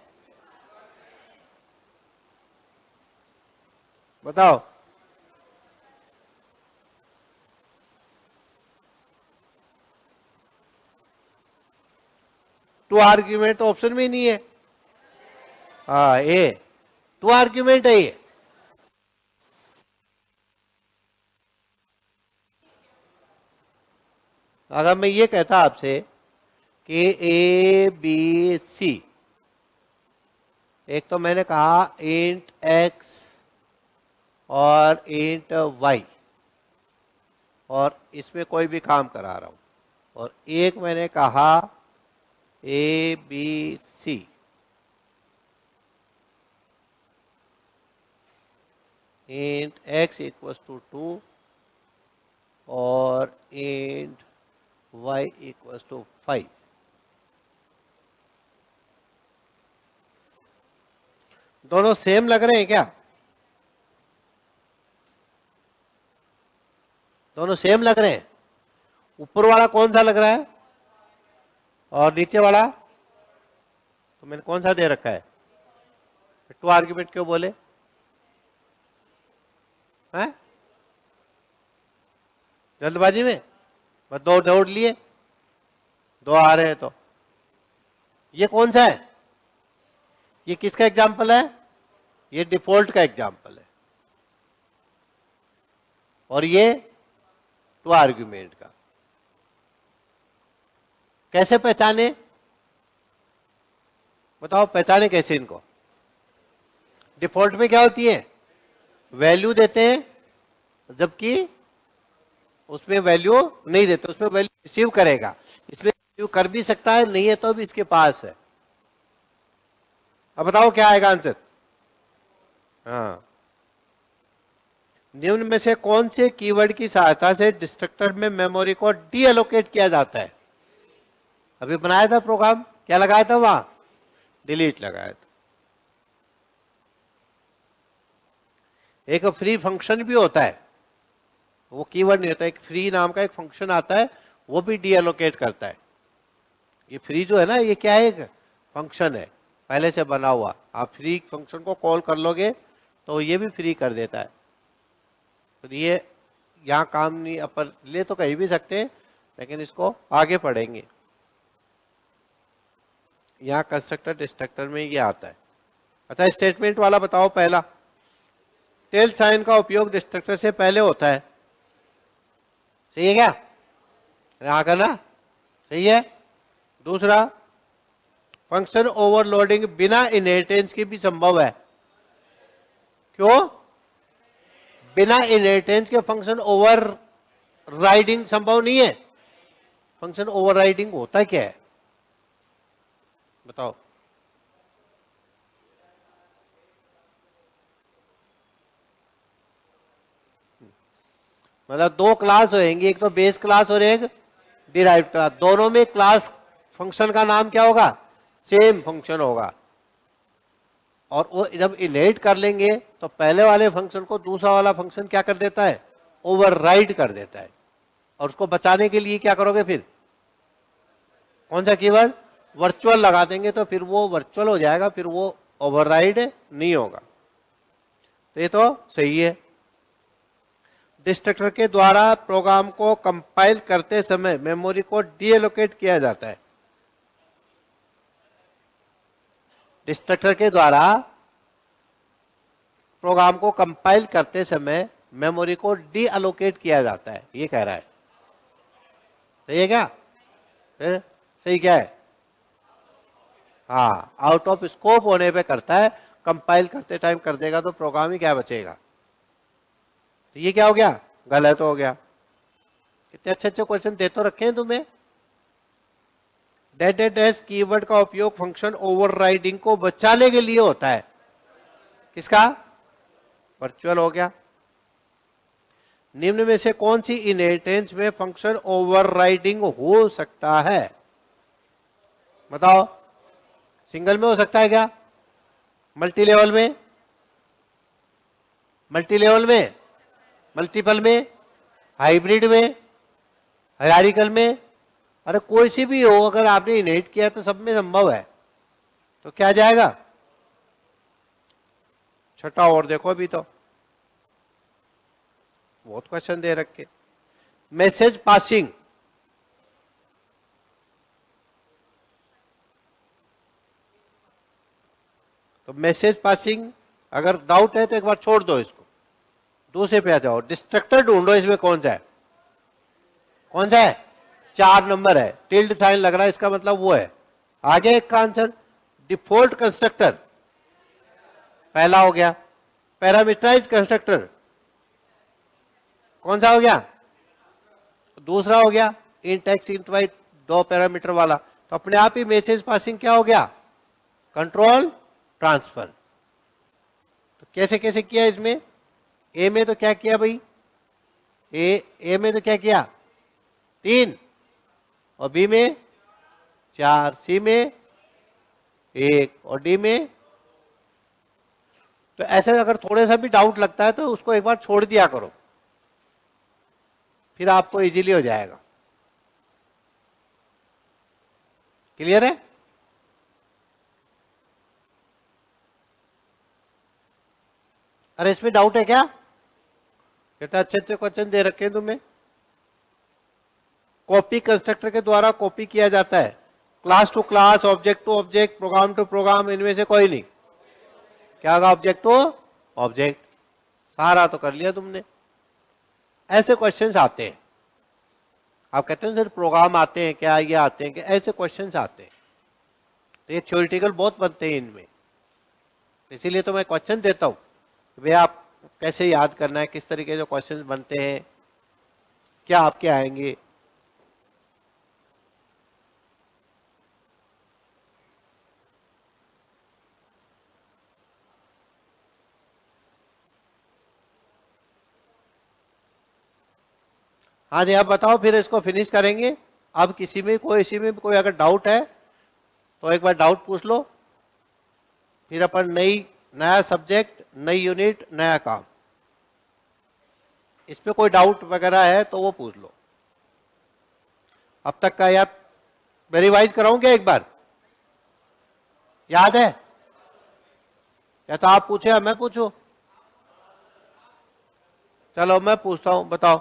बताओ। टू आर्ग्यूमेंट तो ऑप्शन में नहीं है। हाँ ए टू आर्ग्यूमेंट है ये। अगर मैं ये कहता आपसे कि ABC, एक तो मैंने कहा इंट x और इंट y, और इसमें कोई भी काम करा रहा हूं, और एक मैंने कहा ABC, int x equals to 2 और इंट y इक्वल्स टू 5। दोनों सेम लग रहे हैं क्या? दोनों सेम लग रहे हैं। ऊपर वाला कौन सा लग रहा है और नीचे वाला? तो मैंने कौन सा दे रखा है? टू आर्ग्यूमेंट क्यों बोले हैं? जल्दबाजी में बस दो दौड़ लिए, दो आ रहे हैं। तो ये कौन सा है? ये किसका एग्जाम्पल है? ये डिफॉल्ट का एग्जाम्पल है, और ये टू आर्ग्यूमेंट का। कैसे पहचाने? बताओ पहचाने कैसे इनको? डिफॉल्ट में क्या होती है? वैल्यू देते हैं, जबकि उसमें वैल्यू नहीं देते, उसमें वैल्यू रिसीव करेगा। इसमें रिसीव कर भी सकता है, नहीं है तो भी इसके पास है। अब बताओ क्या आएगा आंसर? हाँ, निम्न में से कौन से कीवर्ड की सहायता से डिस्ट्रक्टर में मेमोरी को डीएलोकेट किया जाता है? अभी बनाया था प्रोग्राम, क्या लगाया था वहां? डिलीट लगाया था। एक फ्री फंक्शन भी होता है, वो कीवर्ड नहीं होता, एक फ्री नाम का एक फंक्शन आता है, वो भी डीएलोकेट करता है। ये फ्री जो है ना, ये क्या है? एक फंक्शन है पहले से बना हुआ। आप फ्री फंक्शन को कॉल कर लोगे तो ये भी फ्री कर देता है। तो ये यहाँ काम नहीं, अपन ले तो कहीं भी सकते हैं, लेकिन इसको आगे पढ़ेंगे। यहाँ कंस्ट्रक्टर डिस्ट्रक्टर में ये आता है। अच्छा, स्टेटमेंट वाला बताओ पहला। टेल साइन का उपयोग डिस्ट्रक्टर से पहले होता है, सही है क्या? यहाँ करना सही है। दूसरा, फंक्शन ओवरलोडिंग बिना इनहेरिटेंस के भी संभव है। क्यों? बिना इनहेरिटेंस के फंक्शन ओवर राइडिंग संभव नहीं है। फंक्शन ओवर राइडिंग होता क्या है बताओ? मतलब दो क्लास होंगे, एक तो बेस क्लास और एक डिराइव्ड क्लास। दोनों में क्लास फंक्शन का नाम क्या होगा? सेम फंक्शन होगा। और वो जब इनहेरिट कर लेंगे तो पहले वाले फंक्शन को दूसरा वाला फंक्शन क्या कर देता है? ओवरराइड कर देता है। और उसको बचाने के लिए क्या करोगे फिर? कौन सा कीवर्ड? वर्चुअल लगा देंगे, तो फिर वो वर्चुअल हो जाएगा, फिर वो ओवरराइड नहीं होगा। तो ये तो सही है। डिस्ट्रक्टर के द्वारा प्रोग्राम को कंपाइल करते समय मेमोरी को डीएलोकेट किया जाता है। डिस्ट्रक्टर के द्वारा प्रोग्राम को कंपाइल करते समय मेमोरी को डीअलोकेट किया जाता है, ये कह रहा है। सही है क्या? सही क्या है? हाँ, आउट ऑफ स्कोप होने पे करता है। कंपाइल करते टाइम कर देगा तो प्रोग्राम ही क्या बचेगा? तो ये क्या हो गया? गलत हो गया। कितने अच्छे अच्छे क्वेश्चन दे तो रखे हैं तुम्हें। डैश डैश डैश कीवर्ड का उपयोग फंक्शन ओवरराइडिंग को बचाने के लिए होता है। किसका? वर्चुअल हो गया। निम्न में से कौन सी इनहेरिटेंस में फंक्शन ओवरराइडिंग हो सकता है? बताओ। सिंगल में हो सकता है क्या? मल्टी लेवल में? मल्टी लेवल में? मल्टीपल में? हाइब्रिड में? हायरार्किकल में? अरे कोई सी भी हो, अगर आपने इनहेरिट किया तो सब में संभव है। तो क्या जाएगा? छठा और देखो, अभी तो बहुत क्वेश्चन दे रखे। Message passing. तो मैसेज पासिंग अगर डाउट है तो एक बार छोड़ दो इसको, दूसरे पे आ जाओ। डिस्ट्रक्टर ढूंढो, इसमें कौन सा है? कौन सा है? 4 नंबर है, टिल्ड साइन लग रहा है, इसका मतलब वो है। आगे एक का आंसर डिफॉल्ट कंस्ट्रक्टर पहला हो गया। पैरामीटराइज कंस्ट्रक्टर कौन सा हो गया? दूसरा हो गया। Int x int y 2 parameter वाला। तो अपने आप ही मैसेज पासिंग क्या हो गया? Control transfer. तो कैसे कैसे किया इसमें? ए में तो क्या किया भाई? ए में तो क्या किया? 3, और बी में 4, सी में 1 और डी में। तो ऐसे अगर थोड़े सा भी डाउट लगता है तो उसको एक बार छोड़ दिया करो, फिर आपको इजीली हो जाएगा। क्लियर है? अरे इसमें डाउट है क्या? कहता अच्छे अच्छे क्वेश्चन दे रखे हैं तुम्हें। कॉपी कंस्ट्रक्टर के द्वारा कॉपी किया जाता है, class to class, object to object, program to program, इनमें से कोई नहीं। क्या होगा? Object to object. सारा तो कर लिया तुमने। ऐसे क्वेश्चंस आते हैं। आप कहते हैं सर प्रोग्राम आते हैं क्या, ये आते हैं क्या? ऐसे क्वेश्चंस आते हैं। तो ये थ्योरेटिकल बहुत बनते हैं इनमें, इसीलिए तो मैं क्वेश्चन देता हूं भैया आप कैसे याद करना है, किस तरीके से क्वेश्चंस बनते हैं, क्या आपके आएंगे। हाँ जी, आप बताओ, फिर इसको फिनिश करेंगे। अब किसी में कोई, इसी में कोई अगर डाउट है तो एक बार डाउट पूछ लो, फिर अपन नया सब्जेक्ट, नई यूनिट, नया काम। इस पे कोई डाउट वगैरह है तो वो पूछ लो। अब तक का याद मैं रिवाइज कराऊं क्या एक बार? याद है? या तो आप पूछे या मैं पूछूं? चलो मैं पूछता हूं, बताओ।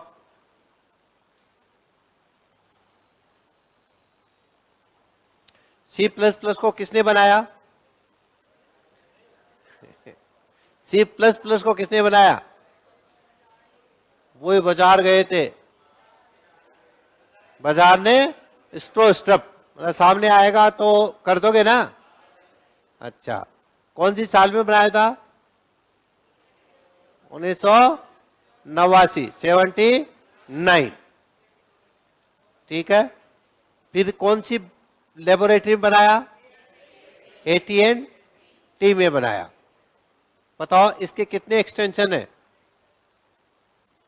C++ को किसने बनाया? C++ को किसने बनाया? वो बाजार गए थे, बाजार ने स्टोस्ट्रप, मतलब सामने आएगा तो कर दोगे ना? अच्छा, कौन सी साल में बनाया था? 1989, 79। ठीक है। फिर कौन सी लेबोरेटरी में बनाया? AT&T में बनाया। बताओ इसके कितने एक्सटेंशन है?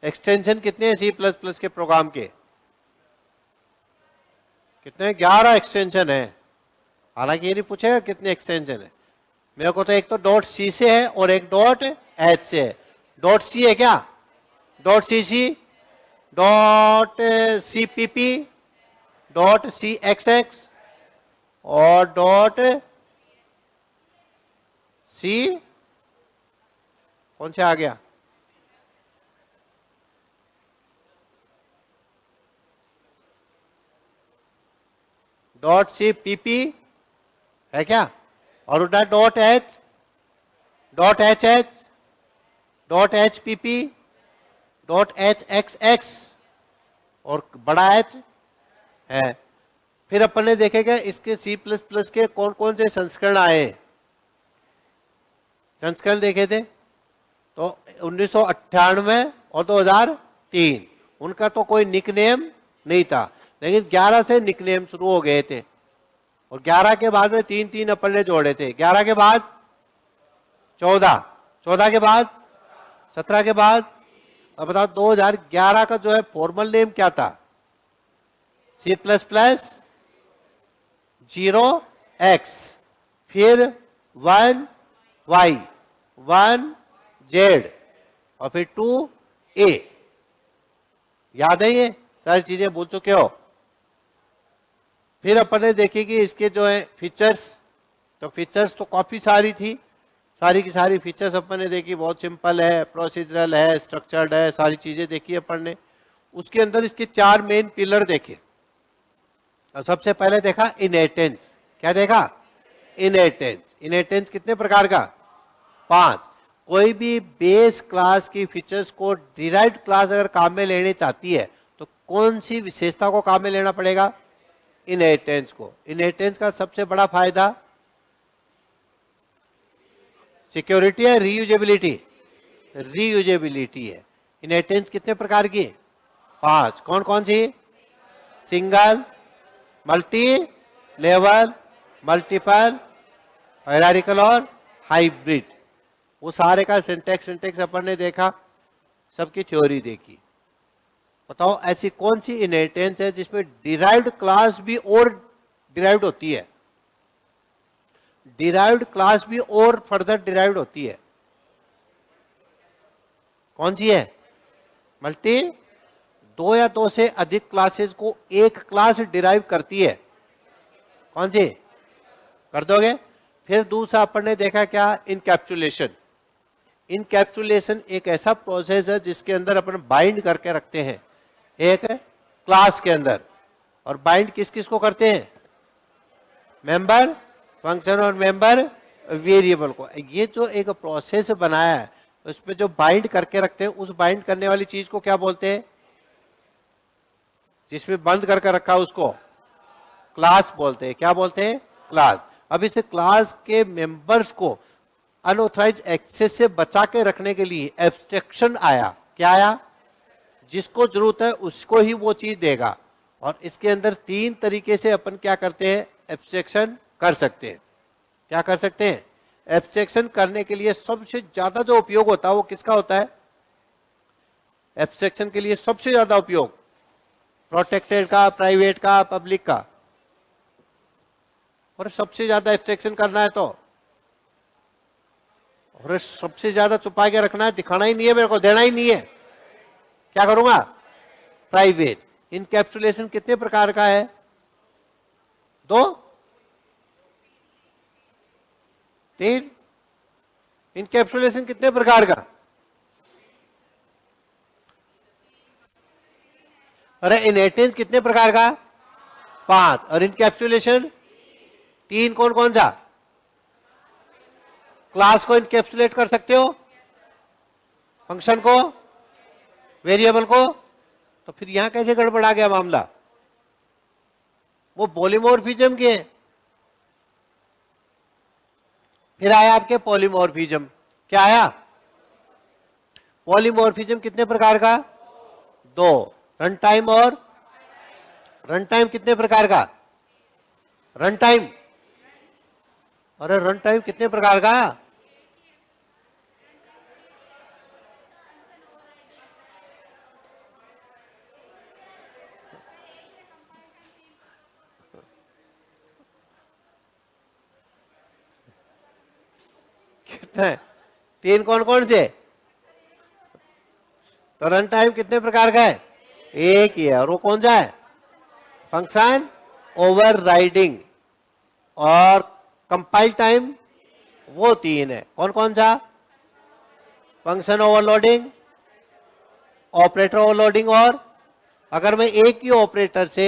एक्सटेंशन कितने हैं C++ के प्रोग्राम के? कितने? 11 एक्सटेंशन है। हालांकि ये नहीं पूछेगा कितने एक्सटेंशन है, मेरे को तो एक तो .c से है और एक .h से है। .c है क्या? .cc, .cpp, .cxx और .c कौन से आ गया? .cpp है क्या? और उधर .h, .hh, .hpp, .hxx और बड़ा h है। फिर अपन ने देखेगा इसके C++ के कौन कौन से संस्करण आए। संस्करण देखे थे तो 1998 और 2003। उनका तो कोई निकनेम नहीं था, लेकिन 11 से निकनेम शुरू हो गए थे और 11 के बाद में 3-3 अपन ने जोड़े थे। 11 के बाद 14, 14 के बाद 17 के बाद। अब बताओ 2011 का जो है फॉर्मल नेम क्या था? C++ 0x, फिर 1y, 1z और फिर 2a। याद है? ये सारी चीजें भूल चुके हो? फिर अपन ने देखी कि इसके जो है फीचर्स, तो फीचर्स तो काफी सारी थी, सारी की सारी फीचर्स अपन ने देखी। बहुत सिंपल है, प्रोसीजरल है, स्ट्रक्चर्ड है, सारी चीजें देखी अपन ने। उसके अंदर इसके 4 मेन पिलर देखे। और सबसे पहले देखा इनहेरिटेंस। क्या देखा? इनहेरिटेंस। इनहेरिटेंस कितने प्रकार का? 5। कोई भी बेस क्लास की फीचर्स को डिराइव्ड क्लास अगर काम में लेनी चाहती है तो कौन सी विशेषता को काम में लेना पड़ेगा? इनहेरिटेंस को। इनहेरिटेंस का सबसे बड़ा फायदा सिक्योरिटी है, रीयूजेबिलिटी? रीयूजेबिलिटी है। इनहेरिटेंस कितने प्रकार की? 5। कौन कौन सी? Single, multi level, multiple, hierarchical और हाइब्रिड। वो सारे का सिंटेक्स अपन ने देखा, सबकी थ्योरी देखी। बताओ ऐसी कौन सी इनहेरिटेंस है जिसमें डिराइव्ड क्लास भी और डिराइव्ड होती है? डिराइव्ड क्लास भी और फर्दर डिराइव्ड होती है। कौन सी है? मल्टी, 2 या 2 से अधिक क्लासेस को एक क्लास डिराइव करती है। कौन सी? कर दोगे? फिर दूसरा अपन ने देखा क्या? इनकैप्सुलेशन। इनकैप्सुलेशन एक ऐसा प्रोसेस है जिसके अंदर अपन बाइंड करके रखते हैं एक क्लास के अंदर, और बाइंड किस किस को करते हैं, मेंबर फंक्शन और मेंबर वेरिएबल को। ये जो एक प्रोसेस बनाया है उसमें जो बाइंड करके रखते हैं, उस बाइंड करने वाली चीज को क्या बोलते हैं, जिसमें बंद करके रखा है उसको क्लास बोलते हैं। क्या बोलते हैं, क्लास। अब इस क्लास के मेंबर्स को अनऑथराइज एक्सेस से बचा के रखने के लिए एब्स्ट्रैक्शन आया। क्या आया, जिसको जरूरत है उसको ही वो चीज देगा। और इसके अंदर तीन तरीके से अपन क्या करते हैं, एब्स्ट्रैक्शन कर सकते हैं। क्या कर सकते हैं, एब्स्ट्रैक्शन करने के लिए सबसे ज्यादा जो उपयोग होता है वो किसका होता है, एब्स्ट्रैक्शन के लिए सबसे ज्यादा उपयोग प्रोटेक्टेड का, प्राइवेट का, पब्लिक का। और सबसे ज्यादा एब्स्ट्रैक्शन करना है तो, और सबसे ज्यादा छुपा के रखना है, दिखाना ही नहीं है मेरे को, देना ही नहीं है, क्या करूंगा, प्राइवेट। इनकैप्सुलेशन कितने प्रकार का है, दो, तीन। इनकैप्सुलेशन कितने प्रकार का, अरे इनहेरिटेंस कितने प्रकार का, पांच। और इनकैप्सुलेशन तीन। कौन कौन सा, क्लास को इनकैप्सुलेट कर सकते हो, फंक्शन को, वेरिएबल को। तो फिर यहां कैसे गड़बड़ा गया मामला, वो पॉलीमॉर्फिज्म के। फिर आया आपके पॉलीमॉर्फिज्म। क्या आया, पॉलीमॉर्फिज्म कितने प्रकार का, दो। रन टाइम और रन टाइम कितने प्रकार का, रन टाइम, अरे रन टाइम कितने प्रकार का, कितने, तीन। कौन कौन से, तो रन टाइम कितने प्रकार का है, एक ही है। और वो कौन सा है, फंक्शन ओवरराइडिंग। और कंपाइल टाइम, वो तीन है। कौन कौन सा, फंक्शन ओवरलोडिंग, ऑपरेटर ओवरलोडिंग। और अगर मैं एक ही ऑपरेटर से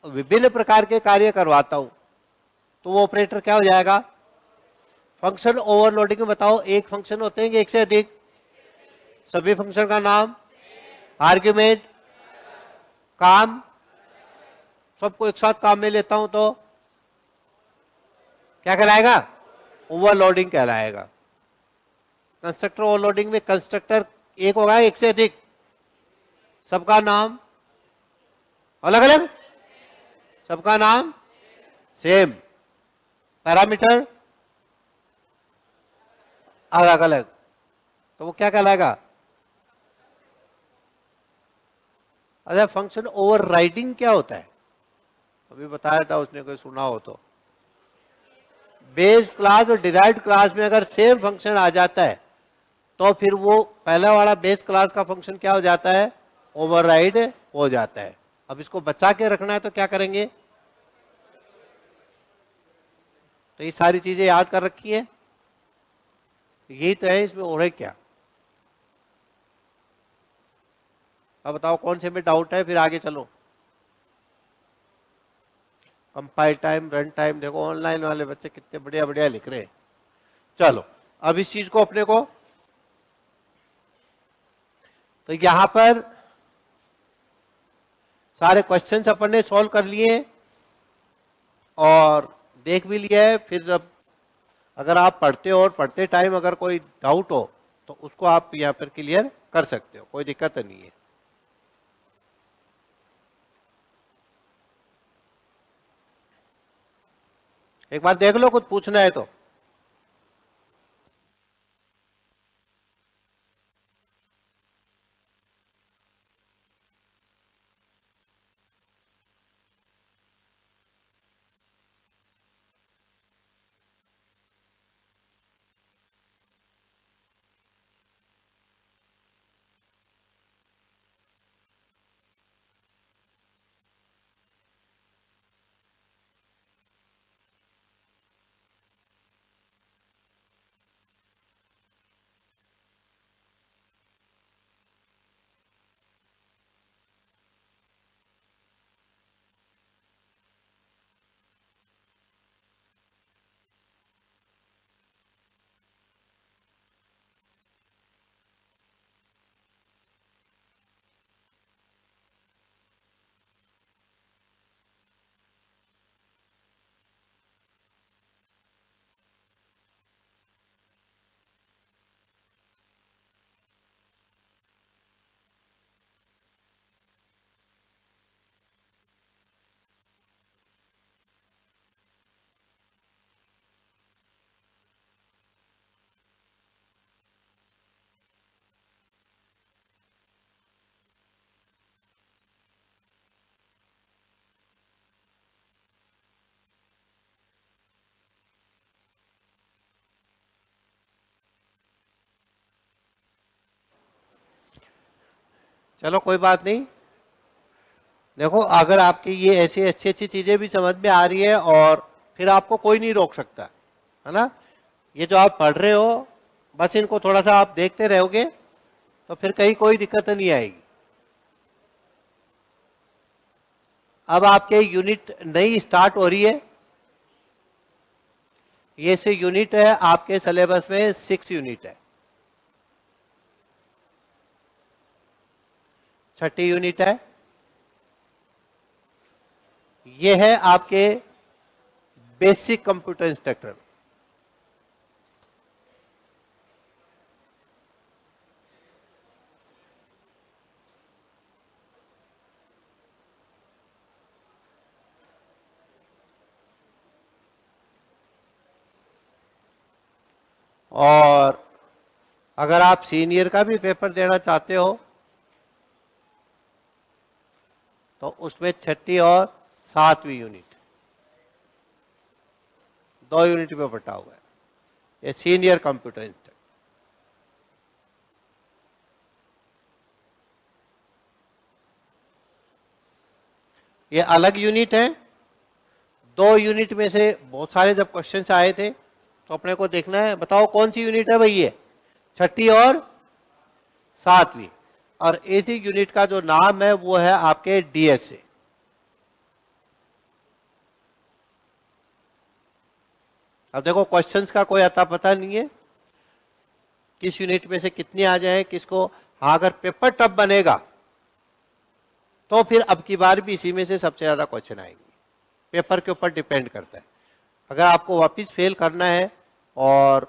विभिन्न प्रकार के कार्य करवाता हूं तो वो ऑपरेटर क्या हो जाएगा, फंक्शन ओवरलोडिंग में बताओ, एक फंक्शन होते हैं कि एक से अधिक, सभी फंक्शन का नाम, आर्ग्यूमेंट, काम, सबको एक साथ काम में लेता हूं तो क्या कहलाएगा, ओवरलोडिंग कहलाएगा। कंस्ट्रक्टर ओवरलोडिंग में कंस्ट्रक्टर एक होगा, एक से अधिक, सबका नाम अलग अलग, सबका नाम सेम, पैरामीटर अलग अलग, तो वो क्या कहलाएगा। अच्छा, फंक्शन ओवरराइडिंग क्या होता है, अभी बताया था, उसने कोई सुना हो तो। बेस क्लास और डिराइव्ड क्लास में अगर सेम फंक्शन आ जाता है तो फिर वो पहला वाला बेस क्लास का फंक्शन क्या हो जाता है, ओवरराइड हो जाता है। अब इसको बचा के रखना है तो क्या करेंगे, तो ये सारी चीजें याद कर रखी है, यही तो है, इसमें हो रहा है क्या। अब बताओ कौन से में डाउट है, फिर आगे चलो। कंपाइल टाइम, रन टाइम, देखो ऑनलाइन वाले बच्चे कितने बढ़िया बढ़िया लिख रहे हैं। चलो अब इस चीज को अपने को, तो यहां पर सारे क्वेश्चंस अपन ने सॉल्व कर लिए और देख भी लिया है। फिर अब अगर आप पढ़ते हो और पढ़ते टाइम अगर कोई डाउट हो तो उसको आप यहां पर क्लियर कर सकते हो, कोई दिक्कत नहीं है। एक बार देख लो, कुछ पूछना है तो। चलो कोई बात नहीं। देखो अगर आपकी ये ऐसी अच्छी अच्छी चीजें भी समझ में आ रही है और फिर आपको कोई नहीं रोक सकता, है ना। ये जो आप पढ़ रहे हो बस इनको थोड़ा सा आप देखते रहोगे तो फिर कहीं कोई दिक्कत नहीं आएगी। अब आपके यूनिट नई स्टार्ट हो रही है, ये से यूनिट है आपके सिलेबस में 6 यूनिट है, 6ठी यूनिट है। ये है आपके बेसिक कंप्यूटर इंस्ट्रक्टर। और अगर आप सीनियर का भी पेपर देना चाहते हो तो उसमें 6ठी और 7वीं यूनिट 2 यूनिट में बटा हुआ है। ये सीनियर कंप्यूटर इंस्ट्रक्टर। ये अलग यूनिट है। 2 यूनिट में से बहुत सारे जब क्वेश्चंस आए थे तो अपने को देखना है, बताओ कौन सी यूनिट है भाई ये, 6ठी और 7वीं। और इसी यूनिट का जो नाम है वो है आपके डीएसए। अब देखो क्वेश्चंस का कोई अता पता नहीं है किस यूनिट में से कितनी आ जाए किसको। हाँ अगर पेपर टफ बनेगा तो फिर अब की बार भी इसी में से सबसे ज्यादा क्वेश्चन आएंगे। पेपर के ऊपर डिपेंड करता है। अगर आपको वापस फेल करना है और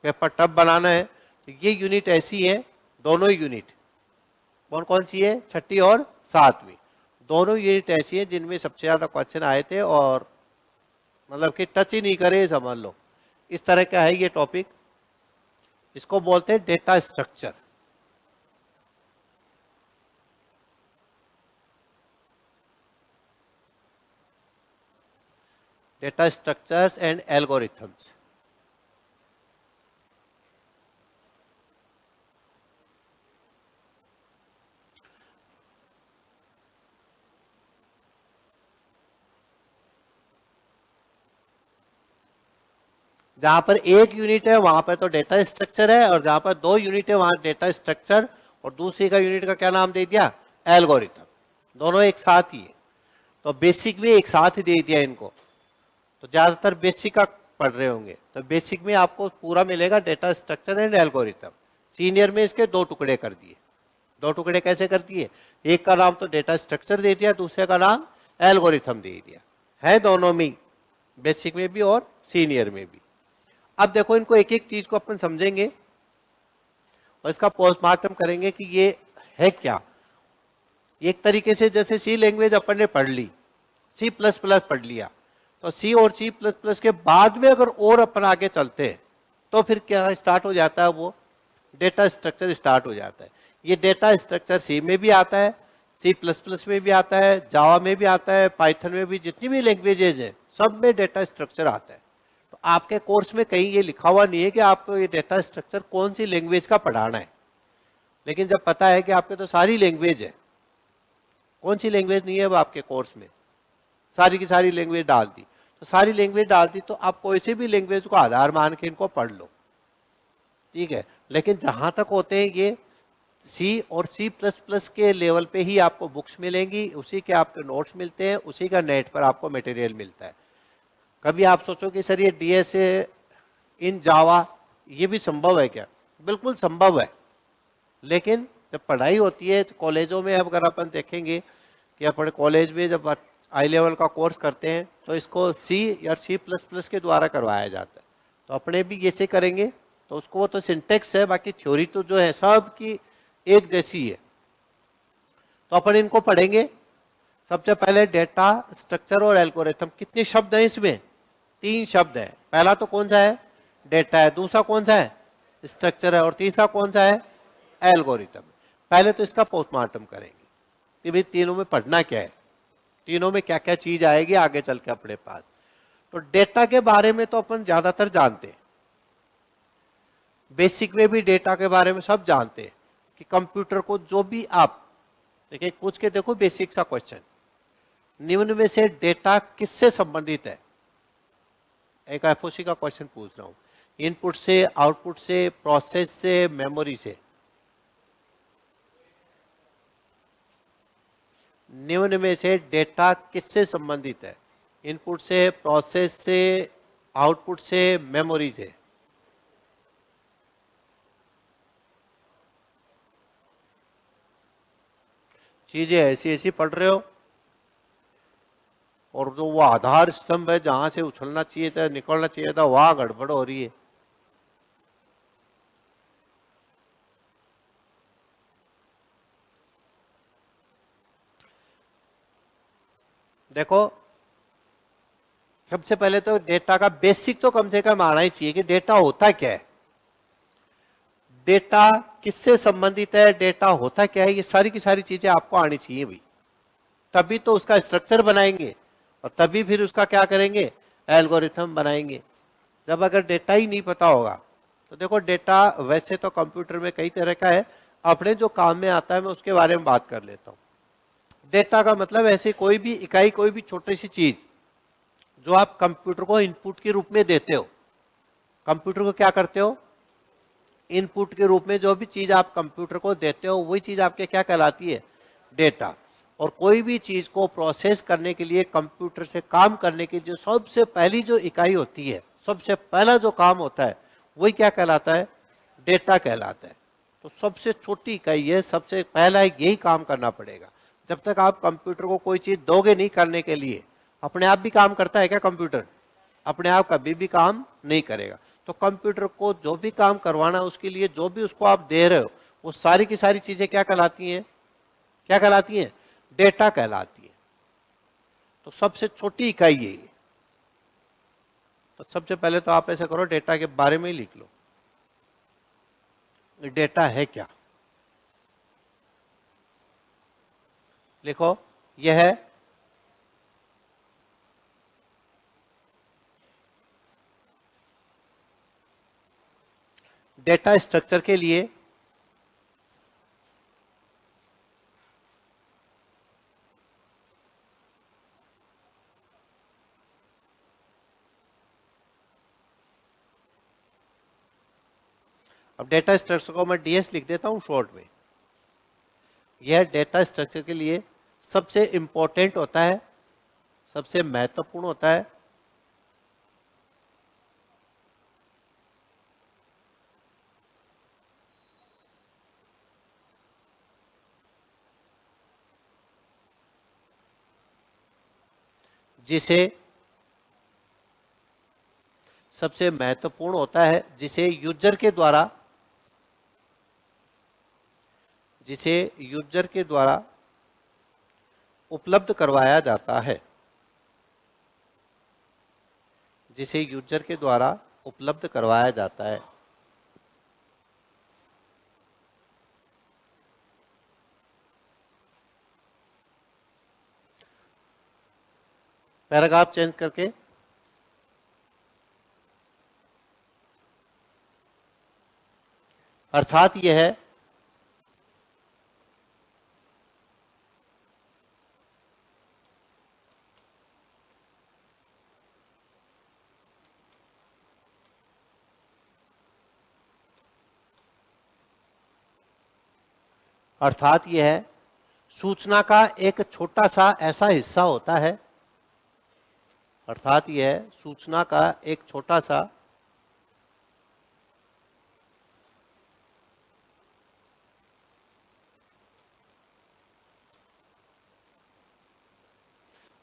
पेपर टफ बनाना है तो ये यूनिट ऐसी है, दोनों यूनिट कौन कौन सी है, 6ठी और 7वीं, दोनों यूनिट ऐसी है जिनमें सबसे ज्यादा क्वेश्चन आए थे और मतलब कि टच ही नहीं करे समझ लो। इस तरह का है ये टॉपिक। इसको बोलते हैं data structure. Data structures and algorithms. जहां पर 1 यूनिट है वहां पर तो डेटा स्ट्रक्चर है, और जहां पर 2 यूनिट है वहां डेटा स्ट्रक्चर और दूसरी का यूनिट का क्या नाम दे दिया, एल्गोरिथम। दोनों एक साथ ही है। तो बेसिक में एक साथ ही दे दिया इनको। तो ज्यादातर बेसिक का पढ़ रहे होंगे तो बेसिक में आपको पूरा मिलेगा data structure and algorithm. Senior में इसके 2 टुकड़े कर दिए। 2 टुकड़े कैसे कर दिए, एक का नाम तो डेटा स्ट्रक्चर दे दिया, दूसरे का नाम एल्गोरिथम दे दिया। है दोनों में, बेसिक में भी और सीनियर में भी। अब देखो इनको एक एक चीज को अपन समझेंगे और इसका पोस्टमार्टम करेंगे कि ये है क्या। एक तरीके से जैसे सी लैंग्वेज अपन ने पढ़ ली, C++ पढ़ लिया, तो C और C++ के बाद में अगर और अपन आगे चलते हैं तो फिर क्या स्टार्ट हो जाता है, वो डेटा स्ट्रक्चर स्टार्ट हो जाता है। ये डेटा स्ट्रक्चर C में भी आता है, C++ में भी आता है, जावा में भी आता है, पाइथन में भी, जितनी भी लैंग्वेजेज है सब में डेटा स्ट्रक्चर आता है। तो आपके कोर्स में कहीं ये लिखा हुआ नहीं है कि आपको ये डेटा स्ट्रक्चर कौन सी लैंग्वेज का पढ़ाना है, लेकिन जब पता है कि आपके तो सारी लैंग्वेज है, कौन सी लैंग्वेज नहीं है वो आपके कोर्स में, सारी की सारी लैंग्वेज डाल दी, तो सारी लैंग्वेज डाल दी तो आप कोई सी भी लैंग्वेज को आधार मान के इनको पढ़ लो, ठीक है। लेकिन जहां तक होते हैं ये C और C++ के लेवल पे ही आपको बुक्स मिलेंगी, उसी के आपके नोट्स मिलते हैं, उसी का नेट पर आपको मटेरियल मिलता है। कभी आप सोचो कि सर ये डीएसए इन जावा ये भी संभव है क्या, बिल्कुल संभव है। लेकिन जब पढ़ाई होती है कॉलेजों में, अब अगर अपन देखेंगे कि अपन कॉलेज में जब हाई लेवल का कोर्स करते हैं तो इसको C या C++ के द्वारा करवाया जाता है। तो अपने भी ये से करेंगे तो उसको, वो तो सिंटेक्स है, बाकी थ्योरी तो जो है सब की एक जैसी है। तो अपन इनको पढ़ेंगे। सबसे पहले डेटा स्ट्रक्चर और एल्गोरिथम। कितने शब्द हैं इसमें, 3 शब्द है। पहला तो कौन सा है, डेटा है, दूसरा कौन सा है, स्ट्रक्चर है, और तीसरा कौन सा है, एल्गोरिथम। पहले तो इसका पोस्टमार्टम करेंगे कि भाई तीनों में पढ़ना क्या है, तीनों में क्या क्या चीज आएगी आगे चल के अपने पास। तो डेटा के बारे में तो अपन ज्यादातर जानते हैं, बेसिक में भी डेटा के बारे में सब जानते हैं कि कंप्यूटर को जो भी आप देखिए पूछ के देखो बेसिक सा क्वेश्चन, निम्न में से डेटा किससे संबंधित है? एक एफओसी का क्वेश्चन पूछ रहा हूं, इनपुट से, आउटपुट से, प्रोसेस से, मेमोरी से। निम्न में से डेटा किससे संबंधित है? इनपुट से, प्रोसेस से, आउटपुट से, मेमोरी से। चीजें ऐसी ऐसी पढ़ रहे हो और जो वो आधार स्तंभ है जहां से उछलना चाहिए था, निकलना चाहिए था, वहां गड़बड़ हो रही है। देखो सबसे पहले तो डेटा का बेसिक तो कम से कम आना ही चाहिए कि डेटा होता क्या है, डेटा किससे संबंधित है, डेटा होता क्या है, ये सारी की सारी चीजें आपको आनी चाहिए भाई। तभी तो उसका स्ट्रक्चर बनाएंगे और तभी फिर उसका क्या करेंगे, एल्गोरिथम बनाएंगे। जब अगर डेटा ही नहीं पता होगा तो देखो डेटा वैसे तो कंप्यूटर में कई तरह का है, अपने जो काम में आता है मैं उसके बारे में बात कर लेता हूं। डेटा का मतलब ऐसे कोई भी इकाई, कोई भी छोटी सी चीज जो आप कंप्यूटर को इनपुट के रूप में देते हो। कंप्यूटर को क्या करते हो, इनपुट के रूप में जो भी चीज आप कंप्यूटर को देते हो वही चीज आपके क्या कहलाती है, डेटा। और कोई भी चीज को प्रोसेस करने के लिए, कंप्यूटर से काम करने की जो सबसे पहली जो इकाई होती है, सबसे पहला जो काम होता है वही क्या कहलाता है, डेटा कहलाता है। तो सबसे छोटी इकाई है, सबसे पहला यही काम करना पड़ेगा। जब तक आप कंप्यूटर को कोई चीज दोगे नहीं करने के लिए, अपने आप भी काम करता है क्या कंप्यूटर? अपने आप कभी भी काम नहीं करेगा। तो कंप्यूटर को जो भी काम करवाना, उसके लिए जो भी उसको आप दे रहे हो, वो सारी की सारी चीजें क्या कहलाती हैं, क्या कहलाती हैं, डेटा कहलाती है। तो सबसे छोटी इकाई यही है। तो सबसे पहले तो आप ऐसा करो, डेटा के बारे में ही लिख लो, डेटा है क्या। लिखो, यह है डेटा स्ट्रक्चर के लिए अब डेटा स्ट्रक्चर को मैं डीएस लिख देता हूं शॉर्ट में। यह डेटा स्ट्रक्चर के लिए सबसे इंपॉर्टेंट होता है, सबसे महत्वपूर्ण होता है, जिसे सबसे महत्वपूर्ण होता है, जिसे यूजर के द्वारा, जिसे यूजर के द्वारा उपलब्ध करवाया जाता है, जिसे यूजर के द्वारा उपलब्ध करवाया जाता है। पैराग्राफ चेंज करके अर्थात यह है अर्थात यह है सूचना का एक छोटा सा ऐसा हिस्सा होता है, अर्थात यह है सूचना का एक छोटा सा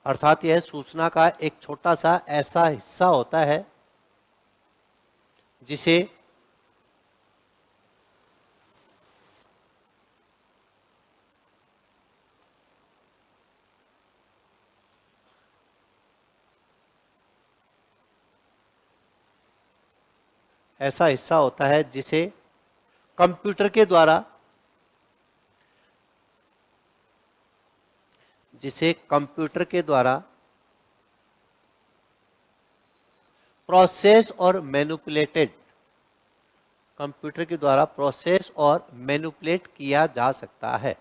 अर्थात यह सूचना का एक छोटा सा ऐसा हिस्सा होता है जिसे ऐसा हिस्सा होता है जिसे कंप्यूटर के द्वारा, जिसे कंप्यूटर के द्वारा प्रोसेस और मैनिपुलेटेड कंप्यूटर के द्वारा प्रोसेस और मैनिपुलेट किया जा सकता है।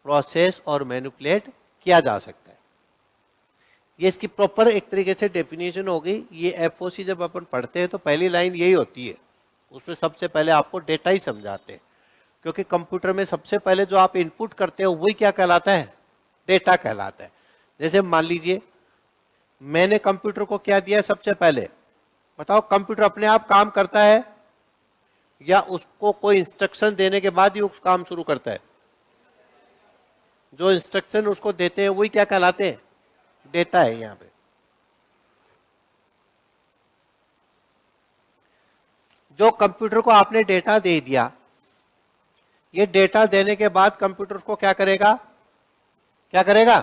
प्रोसेस और मैनिपुलेट किया जा सकता है। ये इसकी प्रॉपर एक तरीके से डेफिनेशन हो गई। ये एफओसी जब अपन पढ़ते हैं तो पहली लाइन यही होती है, उसमें सबसे पहले आपको डेटा ही समझाते हैं, क्योंकि कंप्यूटर में सबसे पहले जो आप इनपुट करते हो वही क्या कहलाता है, डेटा कहलाता है। जैसे मान लीजिए मैंने कंप्यूटर को क्या दिया सबसे पहले, बताओ कंप्यूटर अपने आप काम करता है या उसको कोई इंस्ट्रक्शन देने के बाद ही उस काम शुरू करता है? जो इंस्ट्रक्शन उसको देते हैं वही क्या कहलाते हैं, डेटा है। यहां पे जो कंप्यूटर को आपने डेटा दे दिया, ये डेटा देने के बाद कंप्यूटर उसको क्या करेगा, क्या करेगा,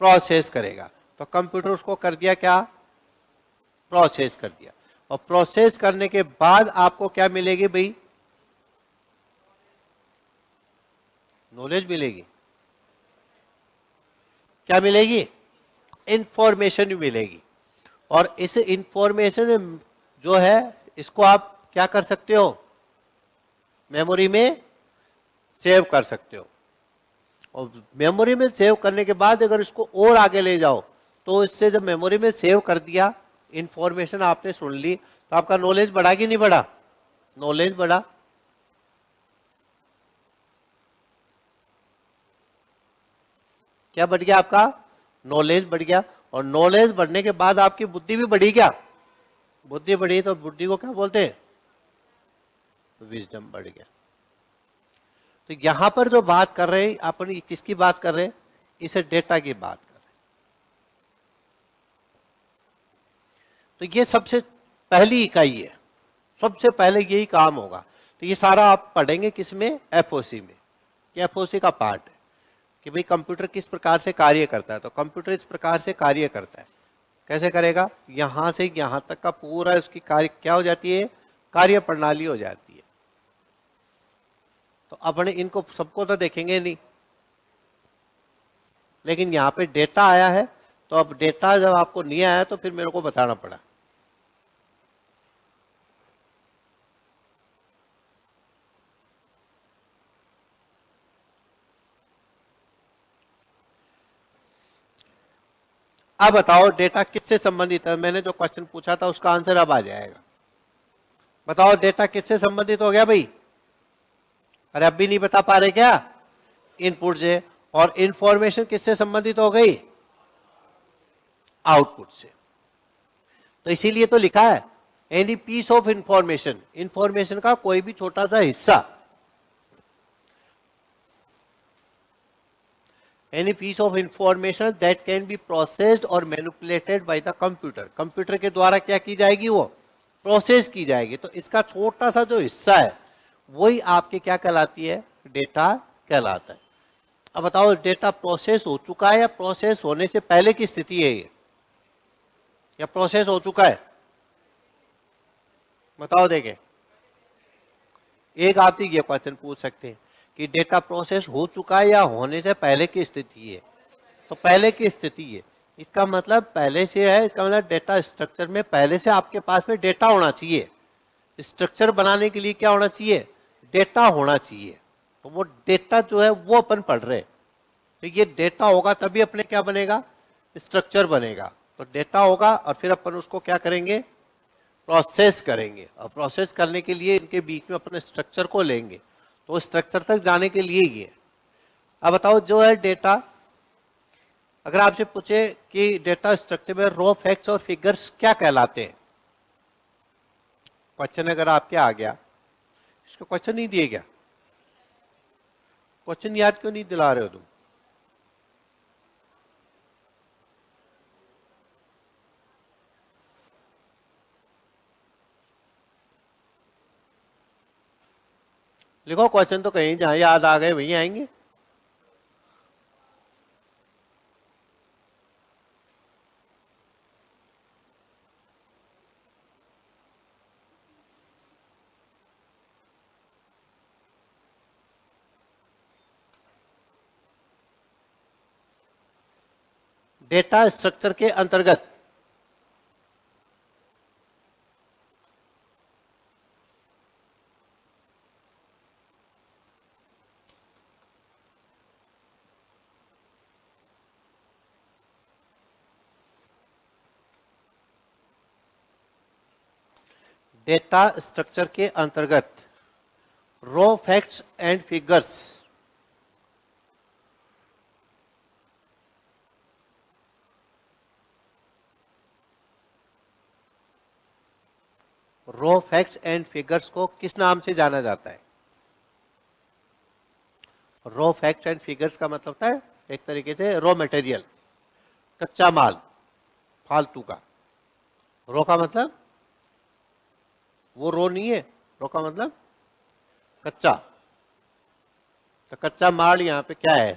प्रोसेस करेगा। तो कंप्यूटर उसको कर दिया क्या, प्रोसेस कर दिया। और प्रोसेस करने के बाद आपको क्या मिलेगी भाई, नॉलेज मिलेगी। क्या मिलेगी, इंफॉर्मेशन मिलेगी। और इस इंफॉर्मेशन जो है इसको आप क्या कर सकते हो, मेमोरी में सेव कर सकते हो। और मेमोरी में सेव करने के बाद अगर इसको और आगे ले जाओ तो इससे जब मेमोरी में सेव कर दिया, इंफॉर्मेशन आपने सुन ली, तो आपका नॉलेज बढ़ा कि नहीं बढ़ा, नॉलेज बढ़ा। क्या बढ़ गया, आपका नॉलेज बढ़ गया। और नॉलेज बढ़ने के बाद आपकी बुद्धि भी बढ़ी, क्या बुद्धि बढ़ी, तो बुद्धि को क्या बोलते हैं, विजडम बढ़ गया। तो यहां पर जो बात कर रहे हैं अपन, किसकी बात कर रहे हैं, इसे डेटा की बात कर रहे हैं। तो ये सबसे पहली इकाई है, सबसे पहले यही काम होगा। तो ये सारा आप पढ़ेंगे किसमें, एफओसी में। ये एफओसी का पार्ट है कि भाई कंप्यूटर किस प्रकार से कार्य करता है। तो कंप्यूटर इस प्रकार से कार्य करता है, कैसे करेगा, यहां से यहां तक का पूरा उसकी कार्य क्या हो जाती है, कार्य प्रणाली हो जाती है। तो अपन इनको सबको तो देखेंगे नहीं, लेकिन यहां पे डेटा आया है, तो अब डेटा जब आपको नहीं आया तो फिर मेरे को बताना पड़ा। अब बताओ डेटा किससे संबंधित है, मैंने जो क्वेश्चन पूछा था उसका आंसर अब आ जाएगा। बताओ डेटा किससे संबंधित हो गया भाई, अरे अब भी नहीं बता पा रहे क्या, इनपुट से। और इंफॉर्मेशन किससे संबंधित हो गई, आउटपुट से। तो इसीलिए तो लिखा है any piece of information, information का कोई भी छोटा सा हिस्सा, any piece of information that can be processed और manipulated by the computer, computer के द्वारा क्या की जाएगी, वो प्रोसेस की जाएगी। तो इसका छोटा सा जो हिस्सा है वही आपके क्या कहलाती है, डेटा कहलाता है। अब बताओ डेटा प्रोसेस हो चुका है या प्रोसेस होने से पहले की स्थिति है ये, या प्रोसेस हो चुका है, बताओ देखें। एक आपसे ये क्वेश्चन पूछ सकते हैं कि डेटा प्रोसेस हो चुका है या होने से पहले की स्थिति है, तो पहले की स्थिति है। इसका मतलब पहले से है, इसका मतलब डेटा स्ट्रक्चर में पहले से आपके पास में डेटा होना चाहिए। स्ट्रक्चर बनाने के लिए क्या होना चाहिए, डेटा होना चाहिए। तो वो डेटा जो है वो अपन पढ़ रहे हैं। तो ये डेटा होगा तभी अपने क्या बनेगा, स्ट्रक्चर बनेगा। तो डेटा होगा और फिर अपन उसको क्या करेंगे, प्रोसेस करेंगे। और प्रोसेस करने के लिए इनके बीच में अपने स्ट्रक्चर को लेंगे। तो स्ट्रक्चर तक जाने के लिए ये। अब बताओ जो है डेटा, अगर आपसे पूछे कि डेटा स्ट्रक्चर में रो फैक्ट्स और फिगर्स क्या कहलाते हैं, क्वेश्चन अगर आपके आ गया, इसको क्वेश्चन नहीं दिए गया, क्वेश्चन याद क्यों नहीं दिला रहे हो तुम, लिखो क्वेश्चन, तो कहीं जहां याद आ गए वहीं आएंगे। डेटा स्ट्रक्चर के अंतर्गत डेटा स्ट्रक्चर के अंतर्गत raw facts and figures raw facts and figures को किस नाम से जाना जाता है? रॉ फैक्ट्स एंड फिगर्स का मतलब होता है एक तरीके से रॉ मटेरियल, कच्चा माल, फालतू का। रॉ का मतलब वो रॉ नहीं है, रॉ का मतलब कच्चा। तो कच्चा माल यहां पे क्या है?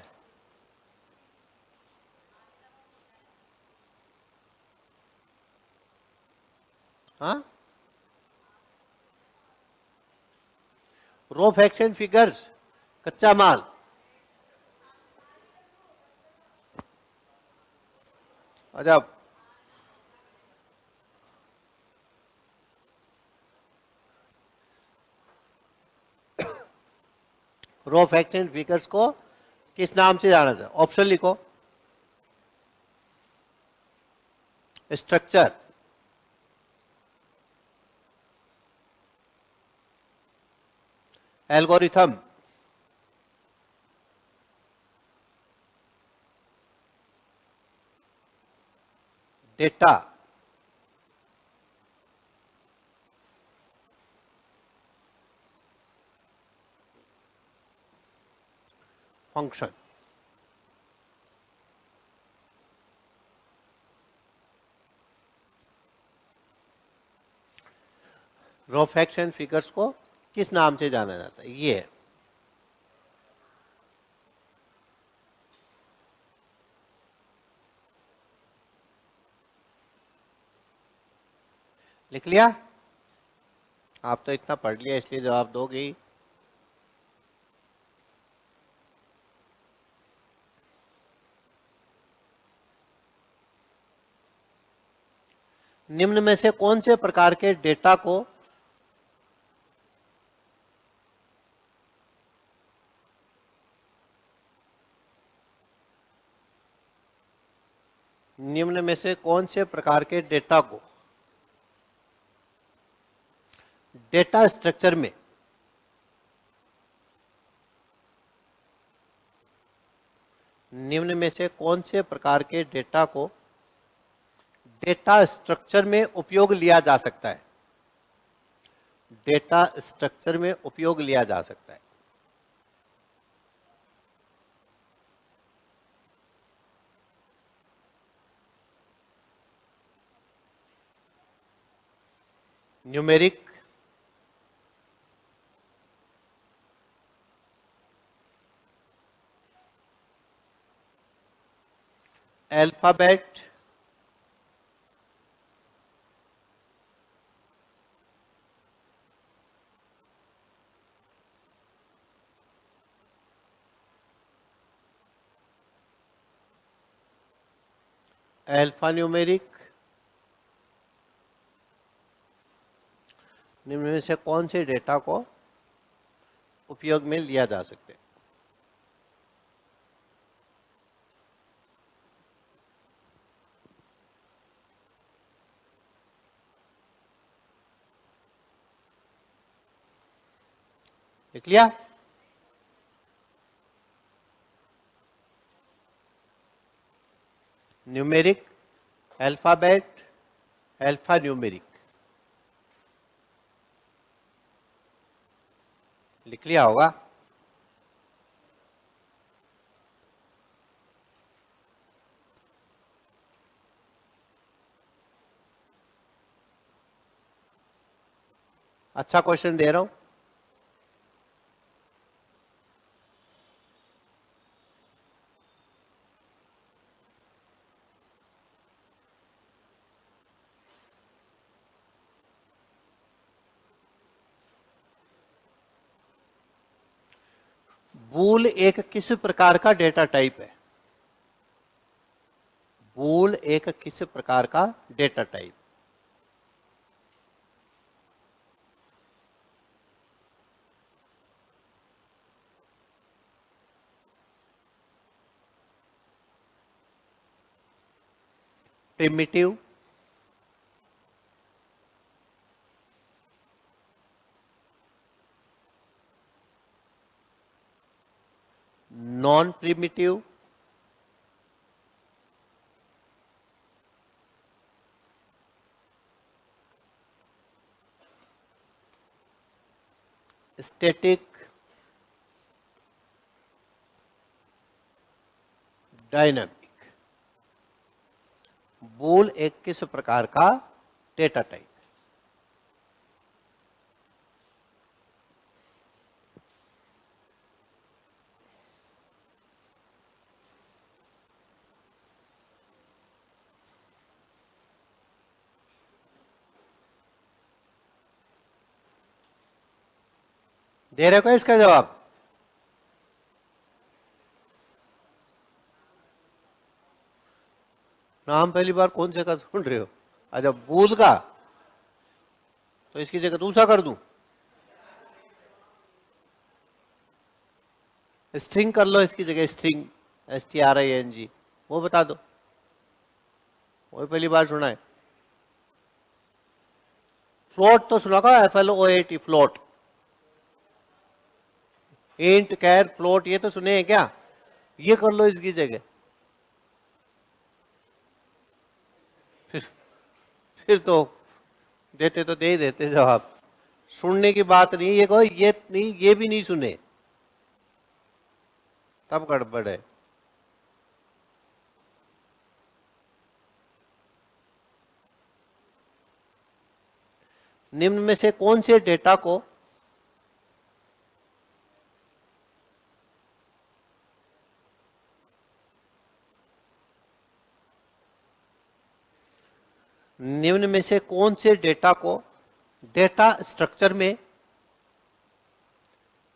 हाँ, रॉ फैक्ट्स एंड फिगर्स, कच्चा माल। अच्छा, रॉ फैक्ट्स एंड फिगर्स को किस नाम से जाना जाता है? ऑप्शन लिखो। Structure, algorithm, data, function. Raw facts and figures को किस नाम से जाना जाता है? ये है। लिख लिया? आप तो इतना पढ़ लिया इसलिए जवाब दोगे ही। निम्न में से कौन से प्रकार के डेटा को निम्न में से कौन से प्रकार के डेटा को डेटा स्ट्रक्चर में निम्न में से कौन से प्रकार के डेटा को डेटा स्ट्रक्चर में उपयोग लिया जा सकता है? डेटा स्ट्रक्चर में उपयोग लिया जा सकता है। Numeric, alphabet, alpha numeric. निम्न में से कौन से डेटा को उपयोग में लिया जा सकता है? लिख लिया? Numeric, alphabet, alpha numeric. लिख लिया होगा? अच्छा क्वेश्चन दे रहा हूं। बूल एक किस प्रकार का डेटा टाइप है? बूल बूल एक किस प्रकार का data type? Primitive, non primitive, static, dynamic. Bool एक किस प्रकार का डेटा टाइप? दे रहे हो इसका जवाब? नाम पहली बार कौन से का सुन रहे हो? अच्छा, बूल का, तो इसकी जगह दूसरा कर दूं, स्ट्रिंग कर लो इसकी जगह, स्ट्रिंग, STRING, वो बता दो। वो पहली बार सुना है। फ्लोट तो सुना का, FLOAT, फ्लोट। इंट, कैर, फ्लोट, ये तो सुने हैं क्या? ये कर लो इसकी जगह। फिर तो देते तो दे ही देते जवाब। सुनने की बात नहीं, ये कहो ये नहीं, ये भी नहीं सुने, तब गड़बड़ है। निम्न में से कौन से डेटा को निम्न में से कौन से डेटा को डेटा स्ट्रक्चर में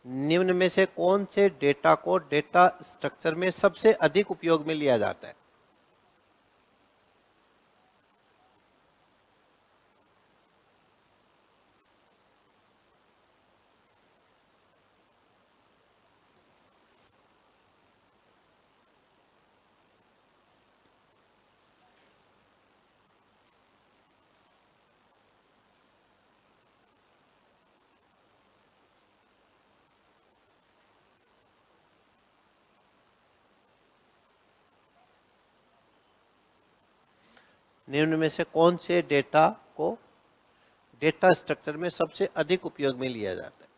निम्न में से कौन से डेटा को डेटा स्ट्रक्चर में सबसे अधिक उपयोग में लिया जाता है? निम्न में से कौन से डेटा को डेटा स्ट्रक्चर में सबसे अधिक उपयोग में लिया जाता है?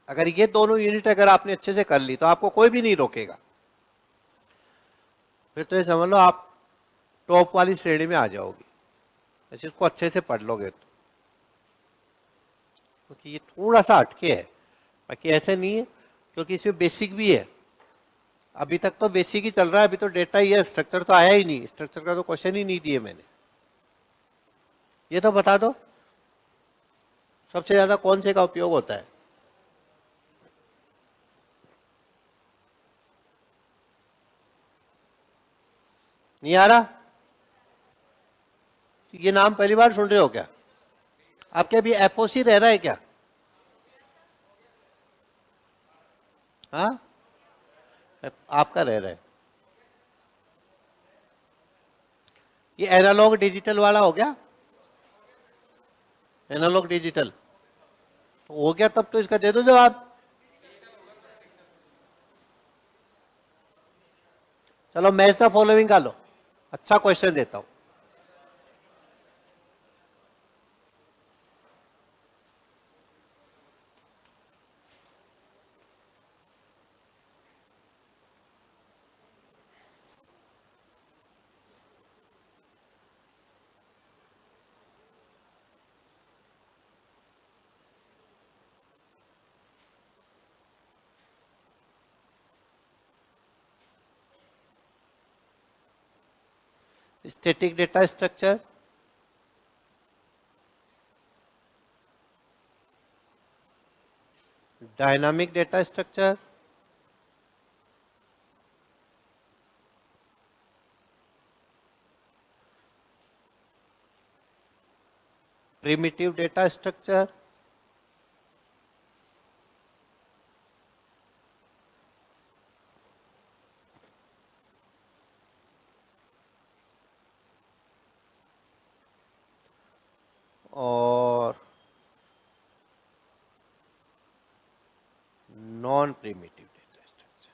अगर ये दोनों यूनिट अगर आपने अच्छे से कर ली तो आपको कोई भी नहीं रोकेगा। फिर तो ये समझ लो आप टॉप वाली श्रेणी में आ जाओगे, ऐसे इसको अच्छे से पढ़ लोगे तो। क्योंकि ये थोड़ा सा हटके है, बाकी ऐसे नहीं है, क्योंकि इसमें बेसिक भी है। अभी तक तो बेसिक ही चल रहा है, अभी तो डेटा ही है, स्ट्रक्चर तो आया ही नहीं, स्ट्रक्चर का तो क्वेश्चन ही नहीं दिए मैंने। ये तो बता दो सबसे ज्यादा कौन से का उपयोग होता है? नहीं आ रहा? ये नाम पहली बार सुन रहे हो क्या? आपके अभी एफओसी रह रहा है क्या? हाँ, आपका रह रहा है। ये एनालॉग डिजिटल वाला हो गया, एनालॉग डिजिटल तो हो गया, तब तो इसका दे दो जवाब। चलो मैच द फॉलोइंग का लो, अच्छा क्वेश्चन देता हूं। Static data structure, dynamic data structure, primitive data structure, और नॉन प्रिमिटिव डेटा स्ट्रक्चर।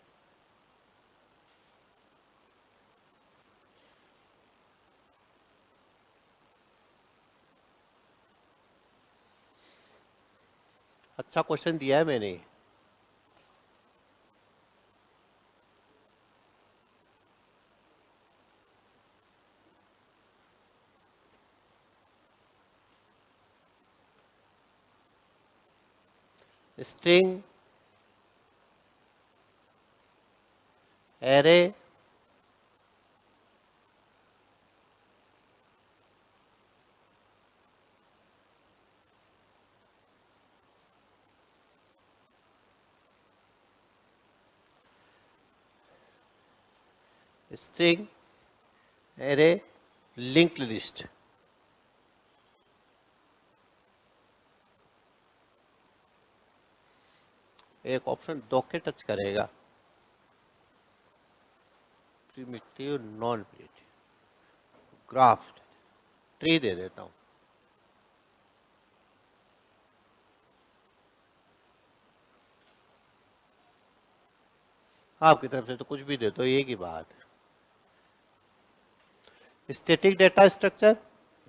अच्छा क्वेश्चन दिया है मैंने। String, array, string, array, linked list. एक ऑप्शन दो के टच करेगा, primitive, non primitive, graph, tree दे देता हूं। आपकी तरफ से तो कुछ भी दे दो, एक ही बात है। Static data structure,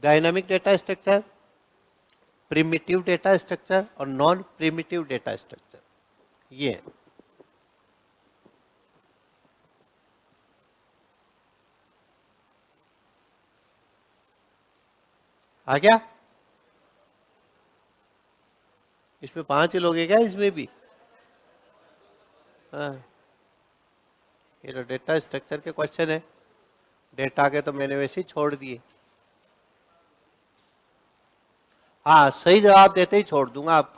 dynamic data structure, primitive data structure और नॉन प्रिमिटिव डेटा स्ट्रक्चर, ये आ गया। इसमें 5 ही लोग हैं क्या? इसमें भी हाँ, ये तो डेटा स्ट्रक्चर के क्वेश्चन है। डेटा के तो मैंने वैसे ही छोड़ दिए। हाँ, सही जवाब देते ही छोड़ दूंगा आप।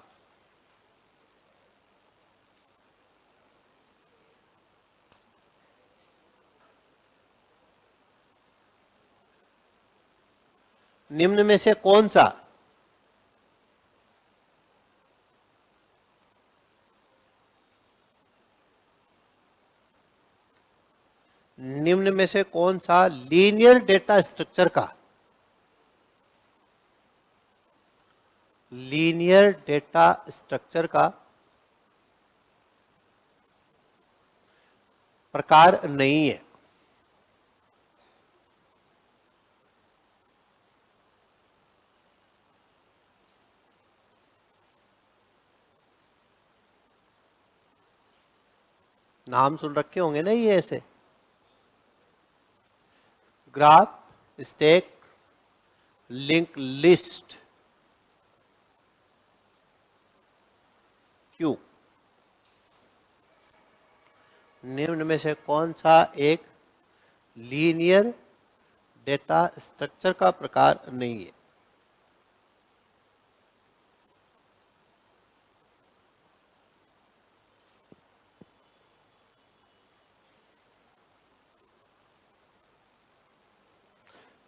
निम्न में से कौन सा निम्न में से कौन सा लीनियर डेटा स्ट्रक्चर का प्रकार नहीं है? नाम सुन रखे होंगे ना ये ऐसे, graph, stack, link list, Q. निम्न में से कौन सा एक लीनियर डेटा स्ट्रक्चर का प्रकार नहीं है?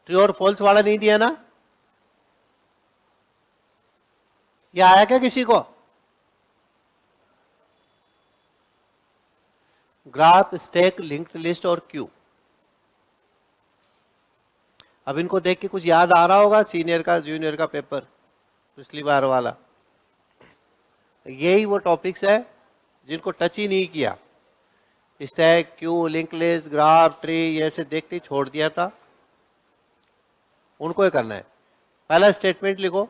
ट्रू और फॉल्स वाला नहीं दिया ना? ये आया क्या किसी को? ग्राफ, स्टैक, लिंक्ड लिस्ट और क्यू। अब इनको देख के कुछ याद आ रहा होगा सीनियर का, जूनियर का पेपर पिछली बार वाला। यही वो टॉपिक्स है जिनको टच ही नहीं किया। Stack, Q, link list, graph, tree ऐसे देखते ही छोड़ दिया था, उनको ही करना है। पहला स्टेटमेंट लिखो,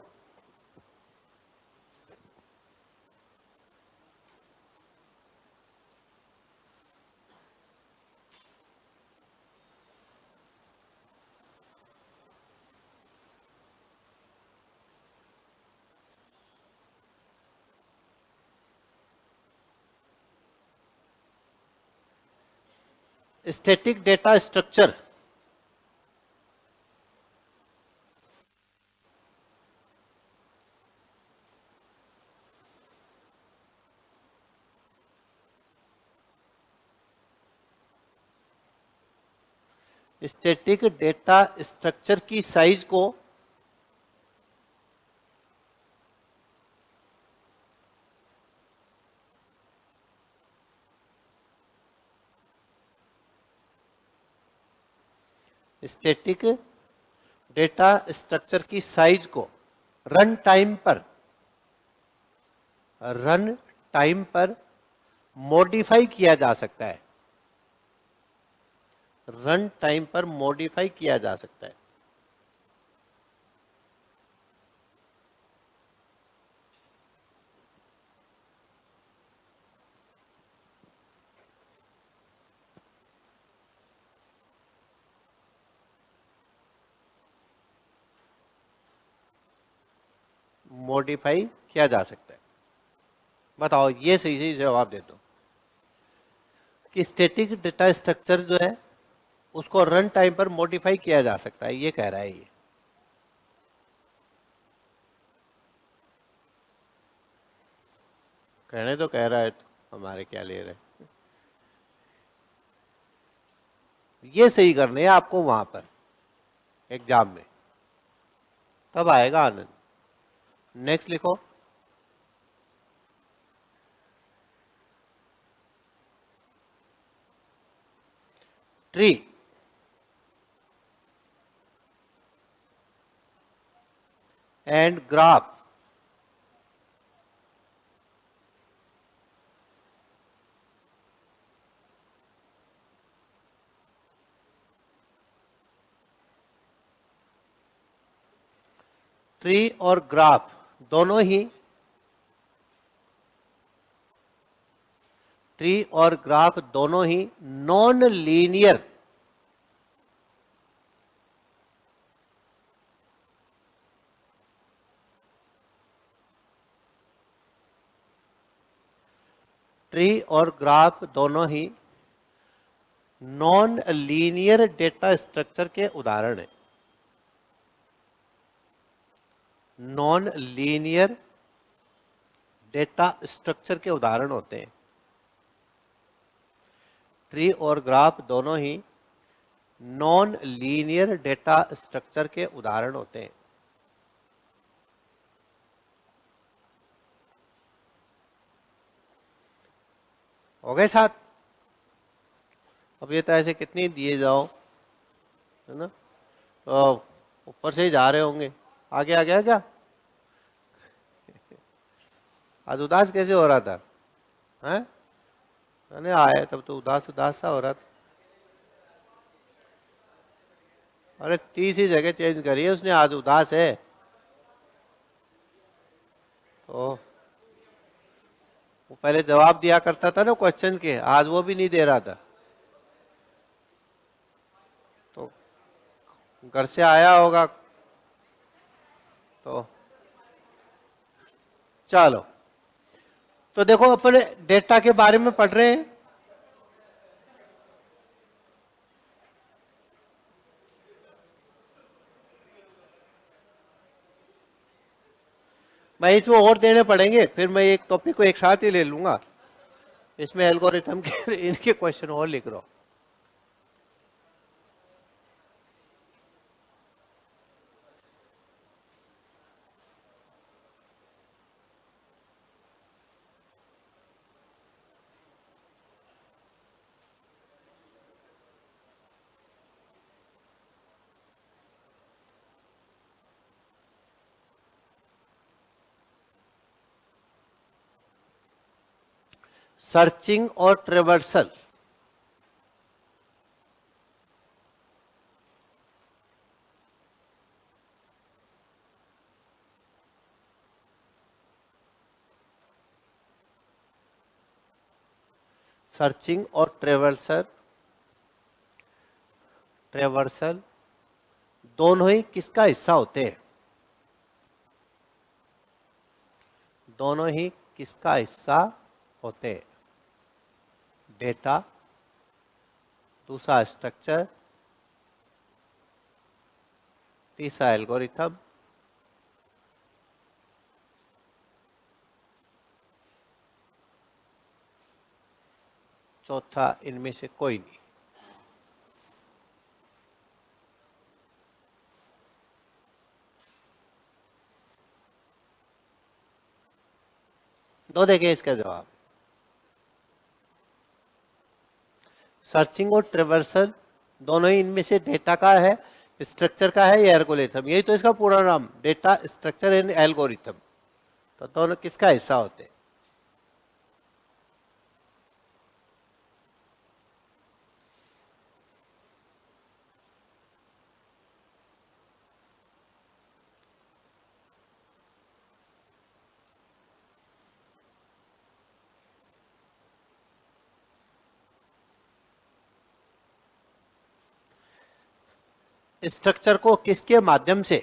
static data structure static data structure की साइज को स्टैटिक डेटा स्ट्रक्चर की साइज को रन टाइम पर मॉडिफाई किया जा सकता है। रन टाइम पर मॉडिफाई किया जा सकता है। मॉडिफाई किया जा सकता है। बताओ, ये सही सही जवाब दे दो कि स्टैटिक डेटा स्ट्रक्चर जो है उसको रन टाइम पर मॉडिफाई किया जा सकता है, ये कह रहा है ये। कहने तो कह रहा है, तो हमारे क्या ले रहे, ये सही करने हैं आपको वहां पर एग्जाम में, तब आएगा आनंद। नेक्स्ट लिखो। ट्री एंड ग्राफ ट्री और ग्राफ दोनों ही नॉन लीनियर डेटा स्ट्रक्चर के उदाहरण है। नॉन लीनियर डेटा स्ट्रक्चर के उदाहरण होते हैं। ट्री और ग्राफ दोनों ही नॉन लीनियर डेटा स्ट्रक्चर के उदाहरण होते हैं। हो गए साथ? अब ये तो ऐसे कितनी दिए जाओ, है ना, तो ऊपर से ही जा रहे होंगे। आगे आ गया क्या? आज उदास कैसे हो रहा था? हैं? मैंने आया तब तो उदास उदास सा हो रहा था। अरे तीसरी जगह चेंज करी है उसने, आज उदास है। तो वो पहले जवाब दिया करता था ना क्वेश्चन के, आज वो भी नहीं दे रहा था। तो घर से आया होगा। तो चलो, तो देखो अपन डेटा के बारे में पढ़ रहे हैं। मैं इसमें और देने पड़ेंगे, फिर मैं एक टॉपिक को एक साथ ही ले लूंगा। इसमें एल्गोरिथम के इनके क्वेश्चन और लिख रहा हूं। सर्चिंग और ट्रेवर्सल। सर्चिंग और ट्रेवर्सल दोनों ही किसका हिस्सा होते हैं? दोनों ही किसका हिस्सा होते हैं? डेटा, दूसरा स्ट्रक्चर, तीसरा एल्गोरिथम, चौथा इनमें से कोई नहीं। दो देखें इसका जवाब। सर्चिंग और ट्रेवर्सल दोनों ही इनमें से डेटा का है, स्ट्रक्चर का है या एल्गोरिथम, यही तो इसका पूरा नाम, डेटा स्ट्रक्चर एंड एल्गोरिथम। तो दोनों किसका हिस्सा होते हैं? स्ट्रक्चर को किसके माध्यम से,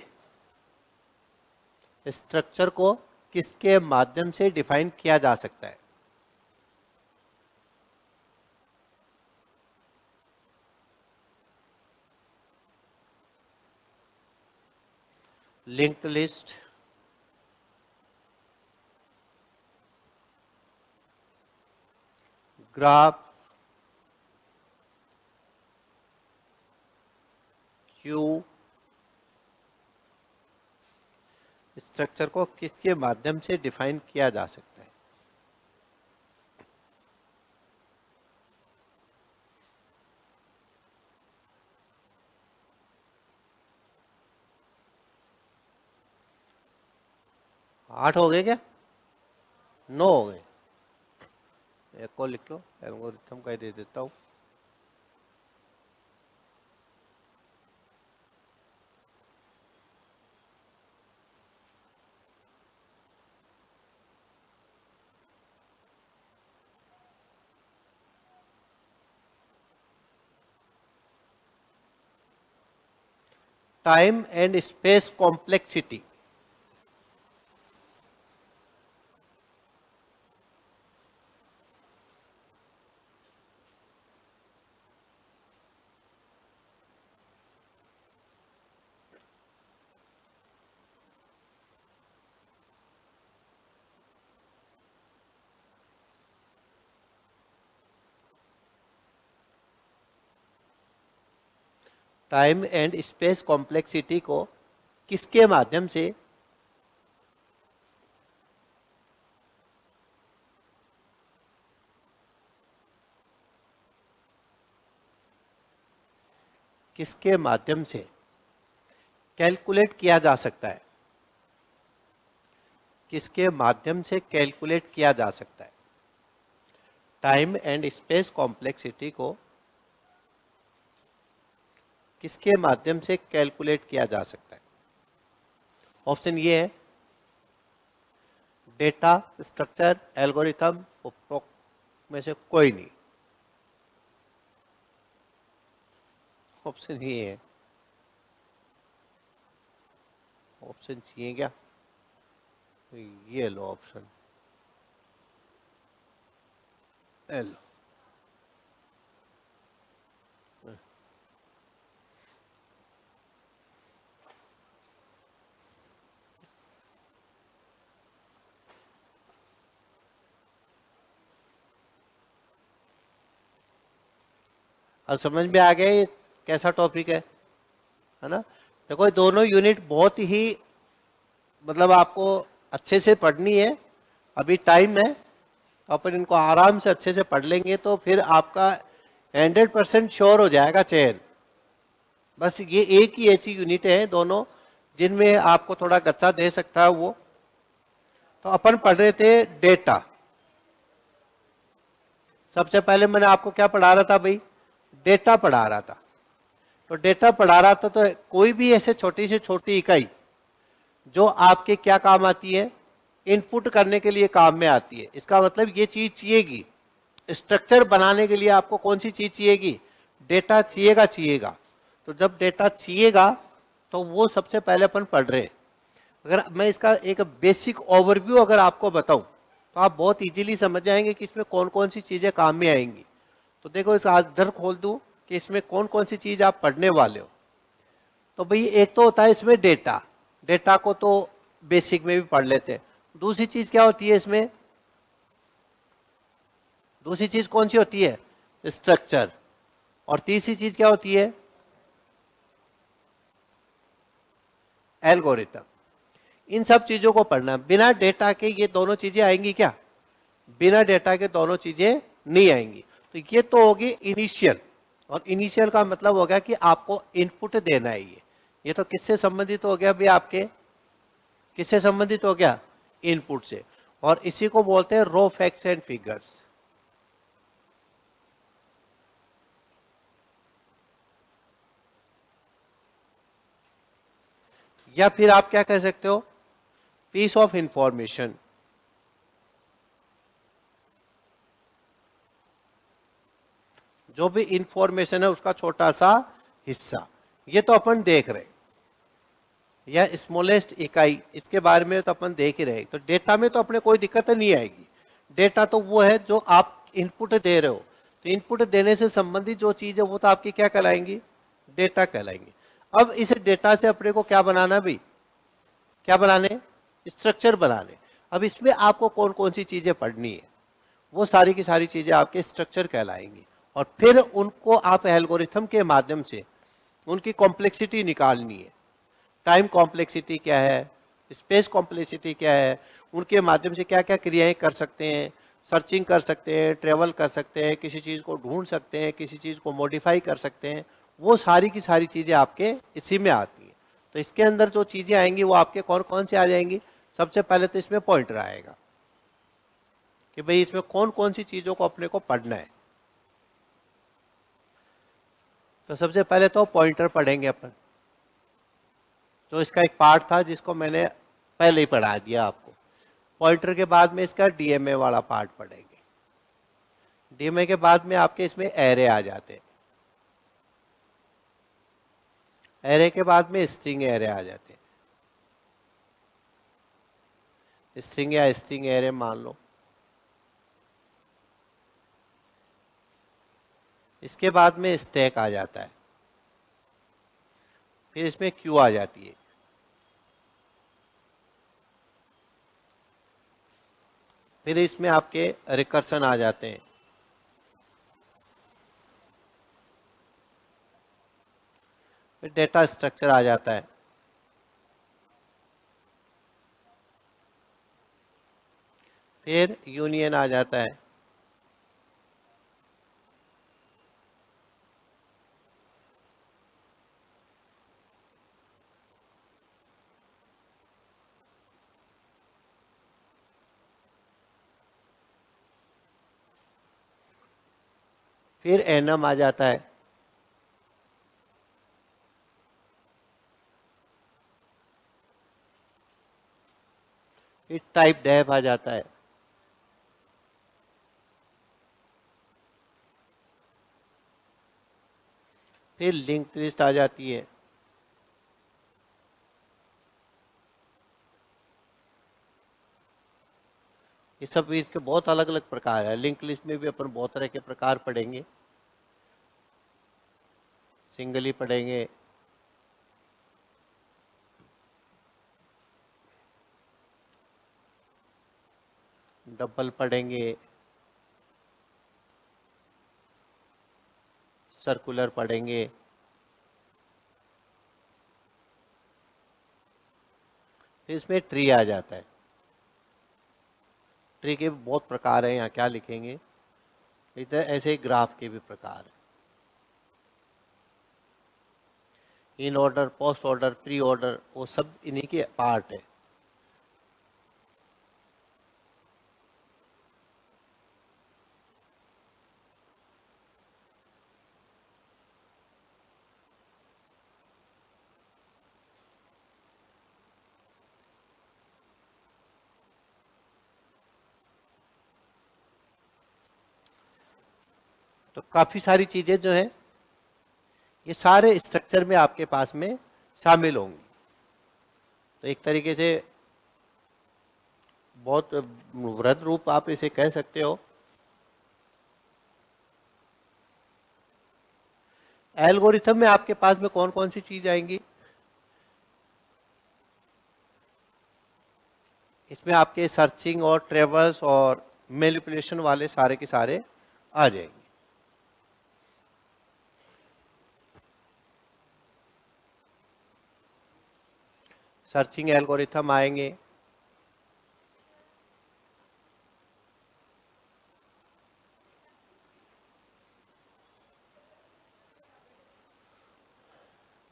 स्ट्रक्चर को किसके माध्यम से डिफाइन किया जा सकता है? Linked list, graph, Q. Structure को किसके माध्यम से डिफाइन किया जा सकता है? आठ हो गए क्या? 9 हो गए। एक को लिख लो, एल्गोरिथम का ही दे देता हूं। Time and space complexity, time and space complexity को किसके माध्यम से, किसके माध्यम से कैलकुलेट किया जा सकता है? किसके माध्यम से कैलकुलेट किया जा सकता है? टाइम एंड स्पेस कॉम्प्लेक्सिटी को किसके माध्यम से कैलकुलेट किया जा सकता है? ऑप्शन ये है, डेटा, स्ट्रक्चर, एल्गोरिथम, में से कोई नहीं। ऑप्शन ये है, ऑप्शन चाहिए क्या? ये लो ऑप्शन, लो। अब समझ में आ गया ये कैसा टॉपिक है ना? देखो ये दोनों यूनिट बहुत ही मतलब आपको अच्छे से पढ़नी है। अभी टाइम है तो अपन इनको आराम से अच्छे से पढ़ लेंगे तो फिर आपका 100% श्योर हो जाएगा चयन। बस ये एक ही ऐसी यूनिट है दोनों जिनमें आपको थोड़ा गच्चा दे सकता है वो। तो अपन पढ़ रहे थे डेटा। सबसे पहले मैंने आपको क्या पढ़ा रहा था भाई? डेटा पढ़ा रहा था। तो डेटा पढ़ा रहा था तो कोई भी ऐसे छोटी से छोटी इकाई जो आपके क्या काम आती है, इनपुट करने के लिए काम में आती है। इसका मतलब ये चीज चाहिएगी, स्ट्रक्चर बनाने के लिए आपको कौन सी चीज चाहिएगी? डेटा चाहिएगा। तो जब डेटा चाहिएगा तो वो सबसे पहले अपन पढ़ रहे हैं। अगर मैं इसका एक बेसिक ओवरव्यू अगर आपको बताऊं तो आप बहुत इजीली समझ जाएंगे कि इसमें कौन कौन सी चीजें काम में आएंगी। तो देखो इस आधार खोल दूं कि इसमें कौन कौन सी चीज आप पढ़ने वाले हो। तो भाई एक तो होता है इसमें डेटा, डेटा को तो बेसिक में भी पढ़ लेते हैं। दूसरी चीज क्या होती है इसमें? दूसरी चीज कौन सी होती है? स्ट्रक्चर। और तीसरी चीज क्या होती है? एल्गोरिथम। इन सब चीजों को पढ़ना, बिना डेटा के ये दोनों चीजें आएंगी क्या? बिना डेटा के दोनों चीजें नहीं आएंगी। तो ये तो होगी इनिशियल, और इनिशियल का मतलब हो गया कि आपको इनपुट देना है। ये तो किससे संबंधित हो गया भी आपके, किससे संबंधित हो गया, इनपुट से। और इसी को बोलते हैं रो फैक्ट्स एंड फिगर्स। या फिर आप क्या कह सकते हो, पीस ऑफ इंफॉर्मेशन। जो भी इंफॉर्मेशन है उसका छोटा सा हिस्सा, ये तो अपन देख रहे, या स्मॉलेस्ट इकाई, इसके बारे में तो अपन देख ही रहे। तो डेटा में तो अपने कोई दिक्कत नहीं आएगी। डेटा तो वो है जो आप इनपुट दे रहे हो, तो इनपुट देने से संबंधित जो चीज है वो तो आपकी क्या कहलाएंगी, डेटा कहलाएंगी। अब इस डेटा से अपने को क्या बनाना भी, क्या बनाने, स्ट्रक्चर बनाने। अब इसमें आपको कौन कौन सी चीजें पढ़नी है, वो सारी की सारी चीजें आपके स्ट्रक्चर कहलाएंगी। और फिर उनको आप एल्गोरिथम के माध्यम से उनकी कॉम्प्लेक्सिटी निकालनी है। टाइम कॉम्प्लेक्सिटी क्या है, स्पेस कॉम्प्लेक्सिटी क्या है, उनके माध्यम से क्या क्या क्रियाएं कर सकते हैं, सर्चिंग कर सकते हैं, ट्रेवल कर सकते हैं, किसी चीज को ढूंढ सकते हैं, किसी चीज को मॉडिफाई कर सकते हैं। वो सारी की सारी चीजें आपके इसी में आती हैं। तो इसके अंदर जो चीजें आएंगी वो आपके कौन कौन से आ जाएंगी। सबसे पहले तो इसमें पॉइंटर आएगा कि भाई इसमें कौन कौन सी चीजों को अपने को पढ़ना है। तो सबसे पहले तो पॉइंटर पढ़ेंगे अपन, जो इसका एक पार्ट था जिसको मैंने पहले ही पढ़ा दिया आपको। पॉइंटर के बाद में इसका डीएमए वाला पार्ट पढ़ेंगे। डीएमए के बाद में आपके इसमें एरे आ जाते हैं। एरे के बाद में स्ट्रिंग एरे आ जाते हैं। स्ट्रिंग या स्ट्रिंग एरे मान लो। इसके बाद में स्टैक आ जाता है। फिर इसमें क्यू आ जाती है। फिर इसमें आपके रिकर्सन आ जाते हैं। फिर डेटा स्ट्रक्चर आ जाता है। फिर यूनियन आ जाता है। फिर एनम आ जाता है। फिर टाइप डेफ आ जाता है। फिर लिंक लिस्ट आ जाती है। ये सब इसके बहुत अलग अलग प्रकार है। लिंक लिस्ट में भी अपन बहुत तरह के प्रकार पढ़ेंगे, सिंगली पढ़ेंगे, डबल पढ़ेंगे, सर्कुलर पढ़ेंगे। फिर इसमें ट्री आ जाता है। ट्री के भी बहुत प्रकार हैं, यहाँ क्या लिखेंगे, इधर ऐसे ही ग्राफ के भी प्रकार हैं। In order, post order, pre order, वो सब इन्हीं के पार्ट है। तो काफी सारी चीजें जो है ये सारे स्ट्रक्चर में आपके पास में शामिल होंगी। तो एक तरीके से बहुत वृहद रूप आप इसे कह सकते हो। एल्गोरिथम में आपके पास में कौन कौन सी चीज आएंगी, इसमें आपके सर्चिंग और ट्रेवल्स और मैनिपुलेशन वाले सारे के सारे आ जाएंगे। सर्चिंग एल्गोरिथम आएंगे,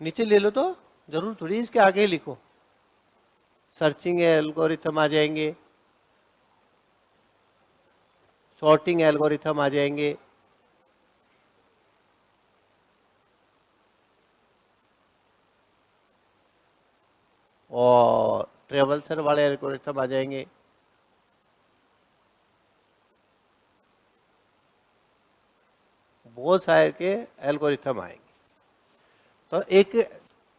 नीचे ले लो तो, जरूर थोड़ी इसके आगे ही लिखो। सर्चिंग एल्गोरिथम आ जाएंगे, सॉर्टिंग एल्गोरिथम आ जाएंगे, और ट्रेवल्सर वाले एल्गोरिथम आ जाएंगे। बहुत सारे के एल्गोरिथम आएंगे। तो एक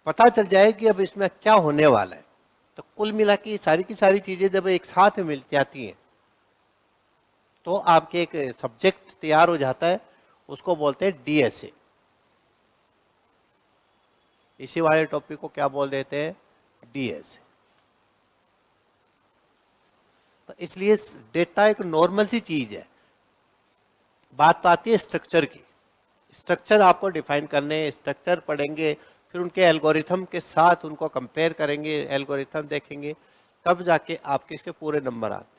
पता चल जाए कि अब इसमें क्या होने वाला है। तो कुल मिला के सारी की सारी चीजें जब एक साथ मिल जाती हैं तो आपके एक सब्जेक्ट तैयार हो जाता है, उसको बोलते हैं डीएसए। इसी वाले टॉपिक को क्या बोल देते हैं, डीएसए। तो इसलिए डेटा एक नॉर्मल सी चीज है। बात तो आती है स्ट्रक्चर की। स्ट्रक्चर आपको डिफाइन करने, स्ट्रक्चर पढ़ेंगे, फिर उनके एल्गोरिथम के साथ उनको कंपेयर करेंगे, एल्गोरिथम देखेंगे, तब जाके आपके इसके पूरे नंबर आते।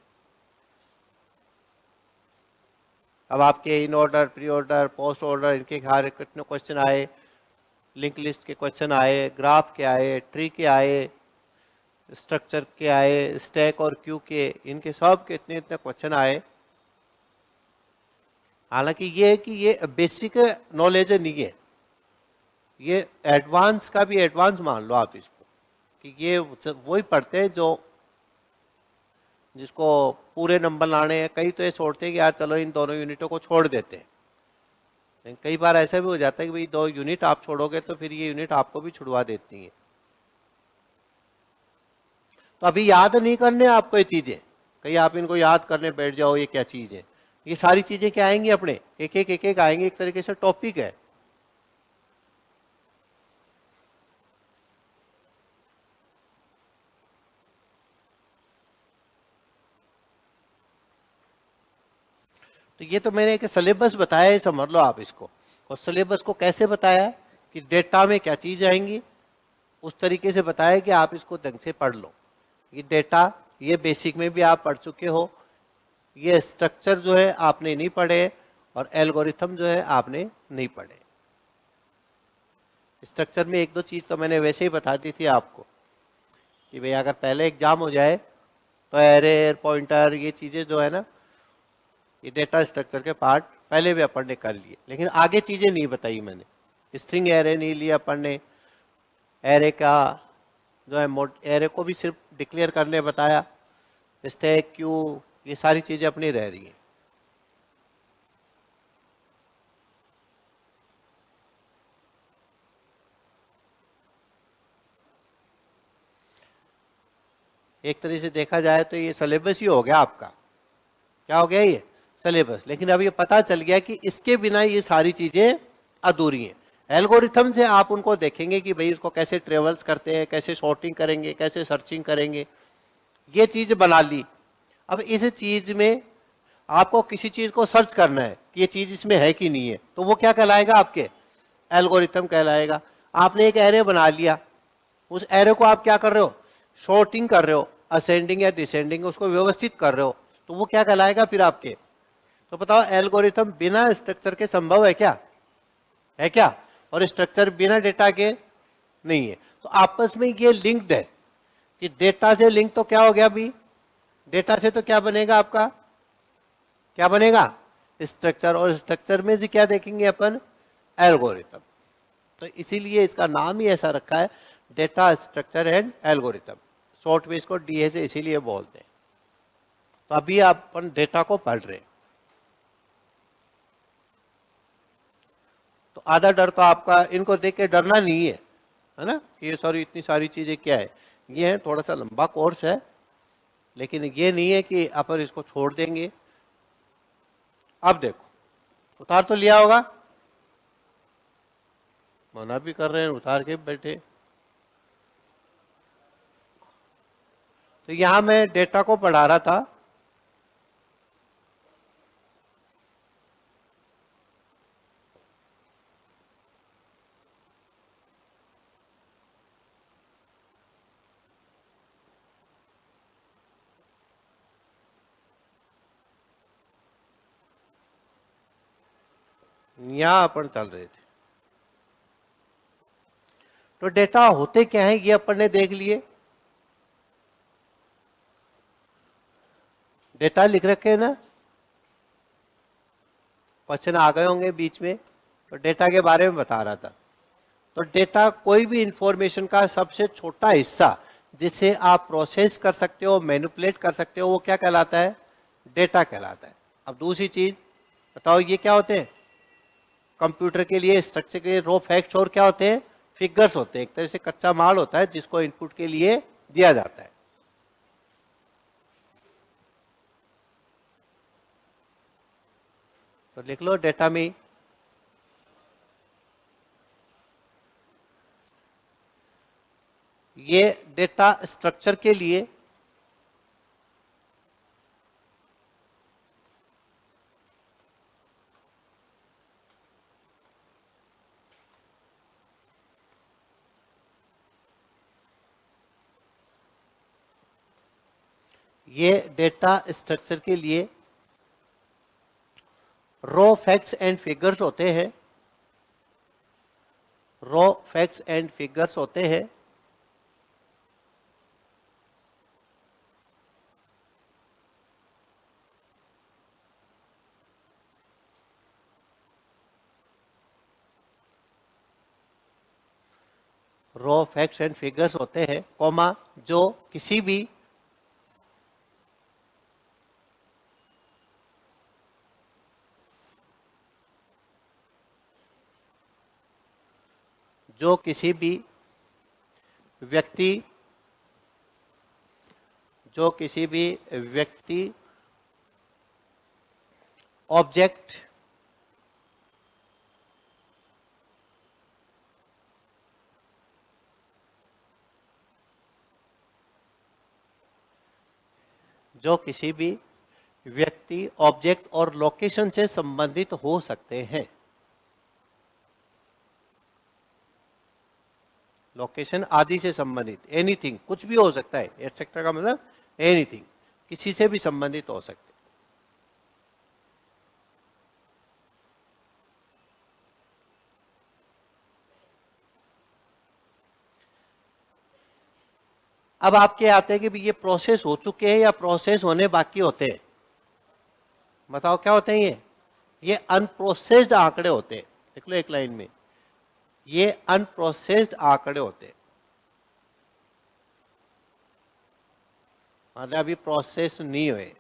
अब आपके in order, pre order, post order, इनके हर कितने क्वेश्चन आए, लिंक लिस्ट के क्वेश्चन आए, ग्राफ के आए, ट्री के आए, स्ट्रक्चर के आए, स्टैक और क्यू के, इनके सब के इतने इतने क्वेश्चन आए। हालांकि ये है कि ये बेसिक नॉलेज नहीं है, ये एडवांस का भी एडवांस मान लो आप इसको, कि ये वही पढ़ते हैं जो जिसको पूरे नंबर लाने हैं। कई तो ये छोड़ते हैं कि यार चलो इन दोनों यूनिटों को छोड़ देते हैं, लेकिन कई बार ऐसा भी हो जाता है कि भाई 2 यूनिट आप छोड़ोगे तो फिर ये यूनिट आपको भी छुड़वा देती है। तो अभी याद नहीं करने आपको ये चीजें, कहीं आप इनको याद करने बैठ जाओ ये क्या चीज है। ये सारी चीजें क्या आएंगी अपने, एक एक आएंगे, एक तरीके से टॉपिक है। तो ये तो मैंने एक सिलेबस बताया है, समझ लो आप इसको। और सिलेबस को कैसे बताया कि डेटा में क्या चीज आएंगी, उस तरीके से बताया कि आप इसको ढंग से पढ़ लो। ये डेटा, ये बेसिक में भी आप पढ़ चुके हो, ये स्ट्रक्चर जो है आपने नहीं पढ़े, और एल्गोरिथम जो है आपने नहीं पढ़े। स्ट्रक्चर में एक दो चीज तो मैंने वैसे ही बता दी थी आपको, कि भाई अगर पहले एग्जाम हो जाए तो एरे, पॉइंटर, ये चीजें जो है ना, ये डेटा स्ट्रक्चर के पार्ट पहले भी अपन ने कर लिए, लेकिन आगे चीजें नहीं बताई मैंने। स्ट्रिंग एरे नहीं लिया अपन ने, एरे का जो है एरे को भी सिर्फ डिक्लेयर करने बताया, स्टैक, क्यू, ये सारी चीजें अपनी रह रही हैं। एक तरह से देखा जाए तो ये सिलेबस ही हो गया आपका। क्या हो गया ये सिलेबस। लेकिन अब ये पता चल गया कि इसके बिना ये सारी चीजें अधूरी हैं। एल्गोरिथम से आप उनको देखेंगे कि भाई इसको कैसे ट्रेवल्स करते हैं, कैसे सॉर्टिंग करेंगे, कैसे सर्चिंग करेंगे, ये चीज बना ली। अब इस चीज में आपको किसी चीज को सर्च करना है कि ये चीज इसमें है कि नहीं है, तो वो क्या कहलाएगा, आपके एल्गोरिथम कहलाएगा। आपने एक एरे बना लिया, उस एरे को आप क्या कर रहे हो, सॉर्टिंग कर रहे हो, असेंडिंग या डिसेंडिंग, उसको व्यवस्थित कर रहे हो, तो वो क्या कहलाएगा फिर आपके। तो बताओ एल्गोरिथम बिना स्ट्रक्चर के संभव है क्या, है क्या। और स्ट्रक्चर बिना डेटा के नहीं है। तो आपस में ये लिंक्ड है कि डेटा से लिंक तो क्या हो गया अभी, डेटा से तो क्या बनेगा आपका, क्या बनेगा, स्ट्रक्चर। और स्ट्रक्चर में से क्या देखेंगे अपन, एल्गोरिथम। तो इसीलिए इसका नाम ही ऐसा रखा है, data structure and algorithm. Short में इसको डीए से इसीलिए बोलते हैं। तो अभी आप अपन डेटा को पढ़ रहे हैं, तो आधा डर तो आपका इनको देख के डरना नहीं है ना, कि ये सॉरी इतनी सारी चीजें क्या है। ये है थोड़ा सा लंबा कोर्स है, लेकिन ये नहीं है कि अपन इसको छोड़ देंगे। अब देखो, उतार तो लिया होगा, मना भी कर रहे हैं, उतार के बैठे। तो यहां मैं डेटा को पढ़ा रहा था, यहां अपन चल रहे थे। तो डेटा होते क्या है ये अपन ने देख लिए। डेटा लिख रखे हैं ना, क्वेश्चन आ गए होंगे बीच में, तो डेटा के बारे में बता रहा था। तो डेटा कोई भी इंफॉर्मेशन का सबसे छोटा हिस्सा जिसे आप प्रोसेस कर सकते हो, मैनिपुलेट कर सकते हो, वो क्या कहलाता है? डेटा कहलाता है। अब दूसरी चीज बताओ, ये क्या होते हैं? कंप्यूटर के लिए, स्ट्रक्चर के लिए रो फैक्ट्स और क्या होते हैं? फिगर्स होते हैं। एक तरह से कच्चा माल होता है जिसको इनपुट के लिए दिया जाता है। तो लिख लो डेटा में ये डेटा स्ट्रक्चर के लिए रो फैक्ट्स एंड फिगर्स होते हैं। रो फैक्ट्स एंड फिगर्स होते हैं। रो फैक्ट्स एंड फिगर्स होते हैं, कॉमा, जो किसी भी व्यक्ति ऑब्जेक्ट और लोकेशन से संबंधित हो सकते हैं। लोकेशन आदि से संबंधित, एनीथिंग, कुछ भी हो सकता है। एटसेट्रा का मतलब एनीथिंग, किसी से भी संबंधित हो सकते हैं। अब आपके आते हैं कि ये प्रोसेस हो चुके हैं या प्रोसेस होने बाकी होते हैं। बताओ क्या होते हैं ये अनप्रोसेस्ड आंकड़े होते हैं। देख लो एक लाइन में, ये अनप्रोसेस्ड आंकड़े होते हैं, मतलब अभी प्रोसेस नहीं हुए।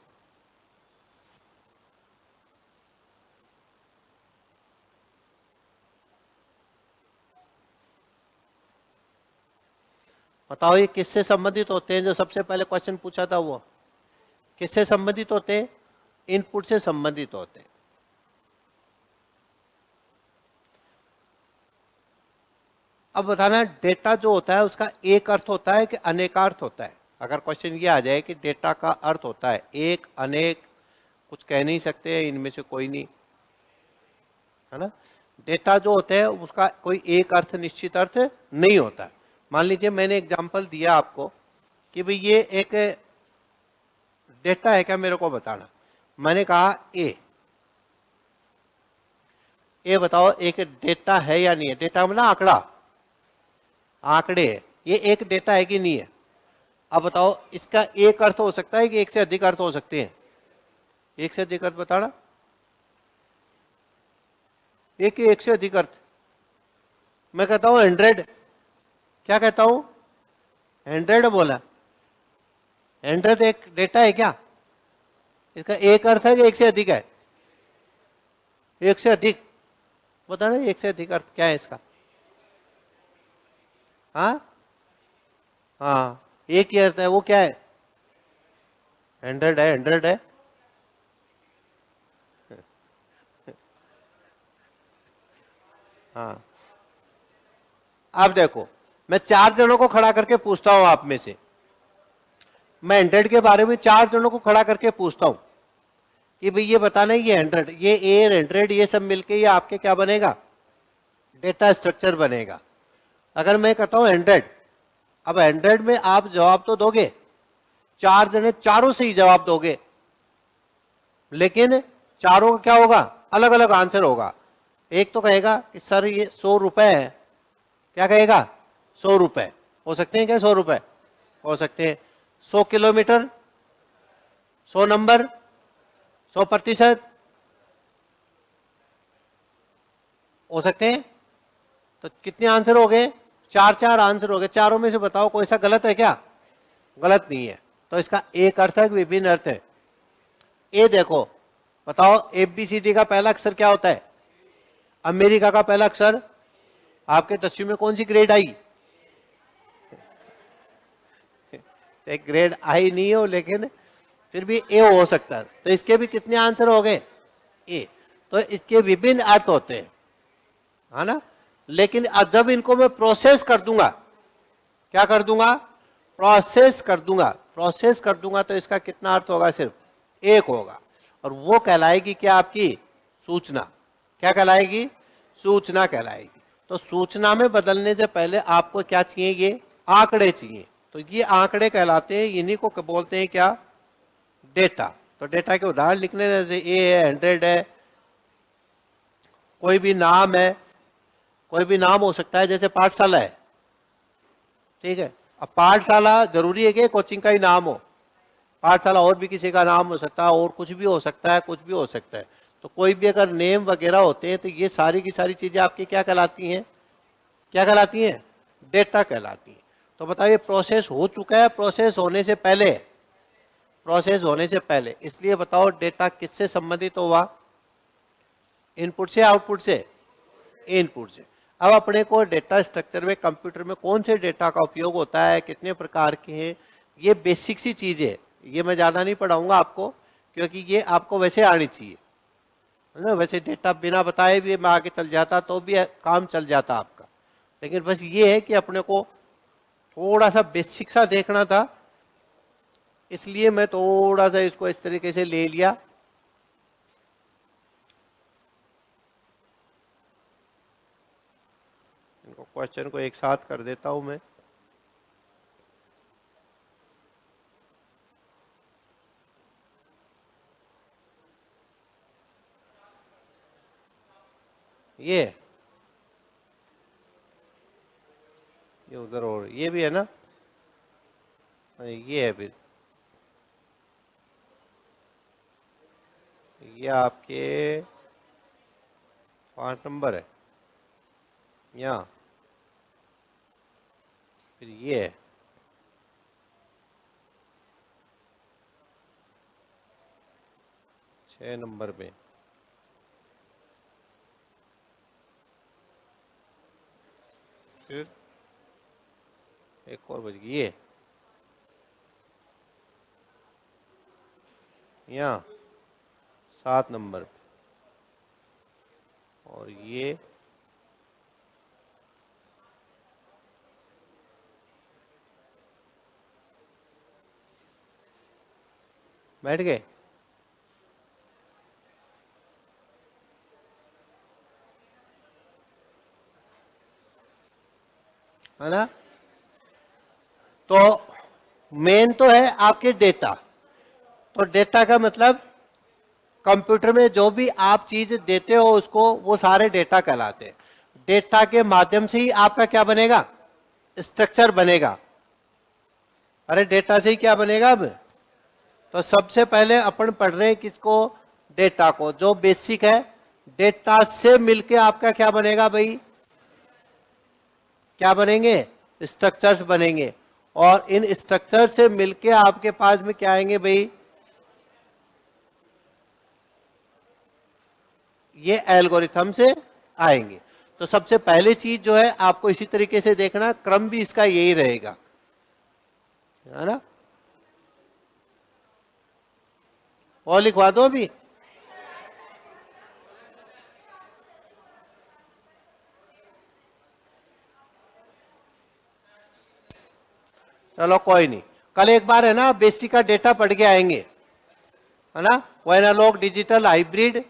बताओ ये किससे संबंधित होते हैं? जो सबसे पहले क्वेश्चन पूछा था वो किससे संबंधित होते हैं? इनपुट से संबंधित होते हैं। अब बताना, डेटा जो होता है उसका एक अर्थ होता है कि अनेकार्थ होता है? अगर क्वेश्चन ये आ जाए कि डेटा का अर्थ होता है एक, अनेक, कुछ कह नहीं सकते इनमें से कोई नहीं, है ना। डेटा जो होते हैं उसका कोई एक अर्थ, निश्चित अर्थ नहीं होता। मान लीजिए मैंने एग्जांपल दिया आपको कि भाई ये एक डेटा है क्या, मेरे को बताना। मैंने कहा ए बताओ एक डेटा है या नहीं है? डेटा मतलब आंकड़ा, आंकड़े, ये एक डेटा है कि नहीं है? अब बताओ इसका एक अर्थ हो सकता है कि एक से अधिक अर्थ हो सकते हैं? एक से अधिक अर्थ बताना, एक से अधिक अर्थ। मैं कहता हूं 100, क्या कहता हूं? 100 बोला। 100 एक डेटा है क्या? इसका एक अर्थ है कि एक से अधिक है? एक से अधिक, बताना एक से अधिक अर्थ क्या है इसका? हाँ, एक ही अर्थ है, वो क्या है? 100 है, 100 है। हाँ, अब देखो मैं 4 जनों को खड़ा करके पूछता हूं आप में से, मैं 100 के बारे में 4 जनों को खड़ा करके पूछता हूं कि भाई ये बताना ये 100, ये ए 100, ये सब मिलके ये आपके क्या बनेगा? डेटा स्ट्रक्चर बनेगा। अगर मैं कहता हूं 100, अब 100 में आप जवाब तो दोगे, 4 जने चारों से ही जवाब दोगे, लेकिन चारों का क्या होगा? अलग अलग आंसर होगा। एक तो कहेगा कि सर ये 100 रुपए है, क्या कहेगा? 100 रुपए हो सकते हैं क्या? 100 रुपए हो सकते हैं। 100 किलोमीटर, 100 नंबर, 100% हो सकते हैं। तो कितने आंसर हो गए? 4 आंसर हो गए। चारों में से बताओ कोई सा गलत है क्या? गलत नहीं है। तो इसका एक अर्थ है, विभिन्न अर्थ है। ए देखो, बताओ ABCD का पहला अक्षर क्या होता है? अमेरिका का पहला अक्षर आपके 10वीं में कौन सी ग्रेड आई? एक ग्रेड आई नहीं हो, लेकिन फिर भी ए हो सकता है। तो इसके भी कितने आंसर हो गए? ए। तो इसके विभिन्न अर्थ होते हैं, है ना। लेकिन जब इनको मैं प्रोसेस कर दूंगा, क्या कर दूंगा? प्रोसेस कर दूंगा। प्रोसेस कर दूंगा तो इसका कितना अर्थ होगा? सिर्फ एक होगा। और वो कहलाएगी क्या? आपकी सूचना। क्या कहलाएगी? सूचना कहलाएगी। तो सूचना में बदलने से पहले आपको क्या चाहिए? ये आंकड़े चाहिए। तो ये आंकड़े कहलाते हैं, इन्हीं को बोलते हैं क्या? डेटा। तो डेटा के उदाहरण लिखने, जैसे ए है, 100 है, कोई भी नाम है, कोई भी नाम हो सकता है, जैसे पाठशाला है, ठीक है। अब पाठशाला जरूरी है कि कोचिंग का ही नाम हो? पाठशाला और भी किसी का नाम हो सकता है, और कुछ भी हो सकता है, कुछ भी हो सकता है। तो कोई भी अगर नेम वगैरह होते हैं तो ये सारी की सारी चीजें आपकी क्या कहलाती हैं? क्या कहलाती हैं? डेटा कहलाती हैं। तो बताइए, प्रोसेस हो चुका है? प्रोसेस होने से पहले? प्रोसेस होने से पहले। इसलिए बताओ डेटा किससे संबंधित हुआ? इनपुट से, आउटपुट से? इनपुट से। अब अपने को डेटा स्ट्रक्चर में, कंप्यूटर में कौन से डेटा का उपयोग होता है, कितने प्रकार के हैं, ये बेसिक सी चीज है। ये मैं ज्यादा नहीं पढ़ाऊंगा आपको, क्योंकि ये आपको वैसे आनी चाहिए, है ना। वैसे डेटा बिना बताए भी मैं आगे चल जाता तो भी काम चल जाता आपका, लेकिन बस ये है कि अपने को थोड़ा सा बेसिक सा देखना था, इसलिए मैं थोड़ा सा इसको इस तरीके से ले लिया। इनको क्वेश्चन को एक साथ कर देता हूं मैं। ये उधर, और ये भी है ना, ये है फिर ये आपके 5 नंबर है यहाँ, फिर ये है 6 नंबर पे, फिर एक और बच गई ये यहाँ 7 नंबर पे, और ये बैठ गए। है ना। तो मेन तो है आपके डेटा। तो डेटा का मतलब कंप्यूटर में जो भी आप चीज देते हो उसको, वो सारे डेटा कहलाते हैं। डेटा के माध्यम से ही आपका क्या बनेगा? स्ट्रक्चर बनेगा। अरे डेटा से ही क्या बनेगा अब? तो सबसे पहले अपन पढ़ रहे हैं किसको? डेटा को, जो बेसिक है। डेटा से मिलके आपका क्या बनेगा भाई? क्या बनेंगे? स्ट्रक्चर्स बनेंगे। और इन स्ट्रक्चर से मिलके आपके पास में क्या आएंगे भाई? ये एल्गोरिथम से आएंगे। तो सबसे पहले चीज जो है आपको इसी तरीके से देखना, क्रम भी इसका यही रहेगा, है ना। और लिखवा दो अभी। चलो कोई नहीं, कल एक बार है ना बेसिक का डेटा पढ़ के आएंगे, है ना। वो एनालॉग, डिजिटल, हाइब्रिड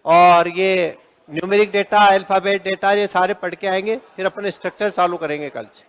और ये न्यूमेरिक डेटा, अल्फाबेट डेटा, ये सारे पढ़ के आएंगे। फिर अपने स्ट्रक्चर चालू करेंगे कल से।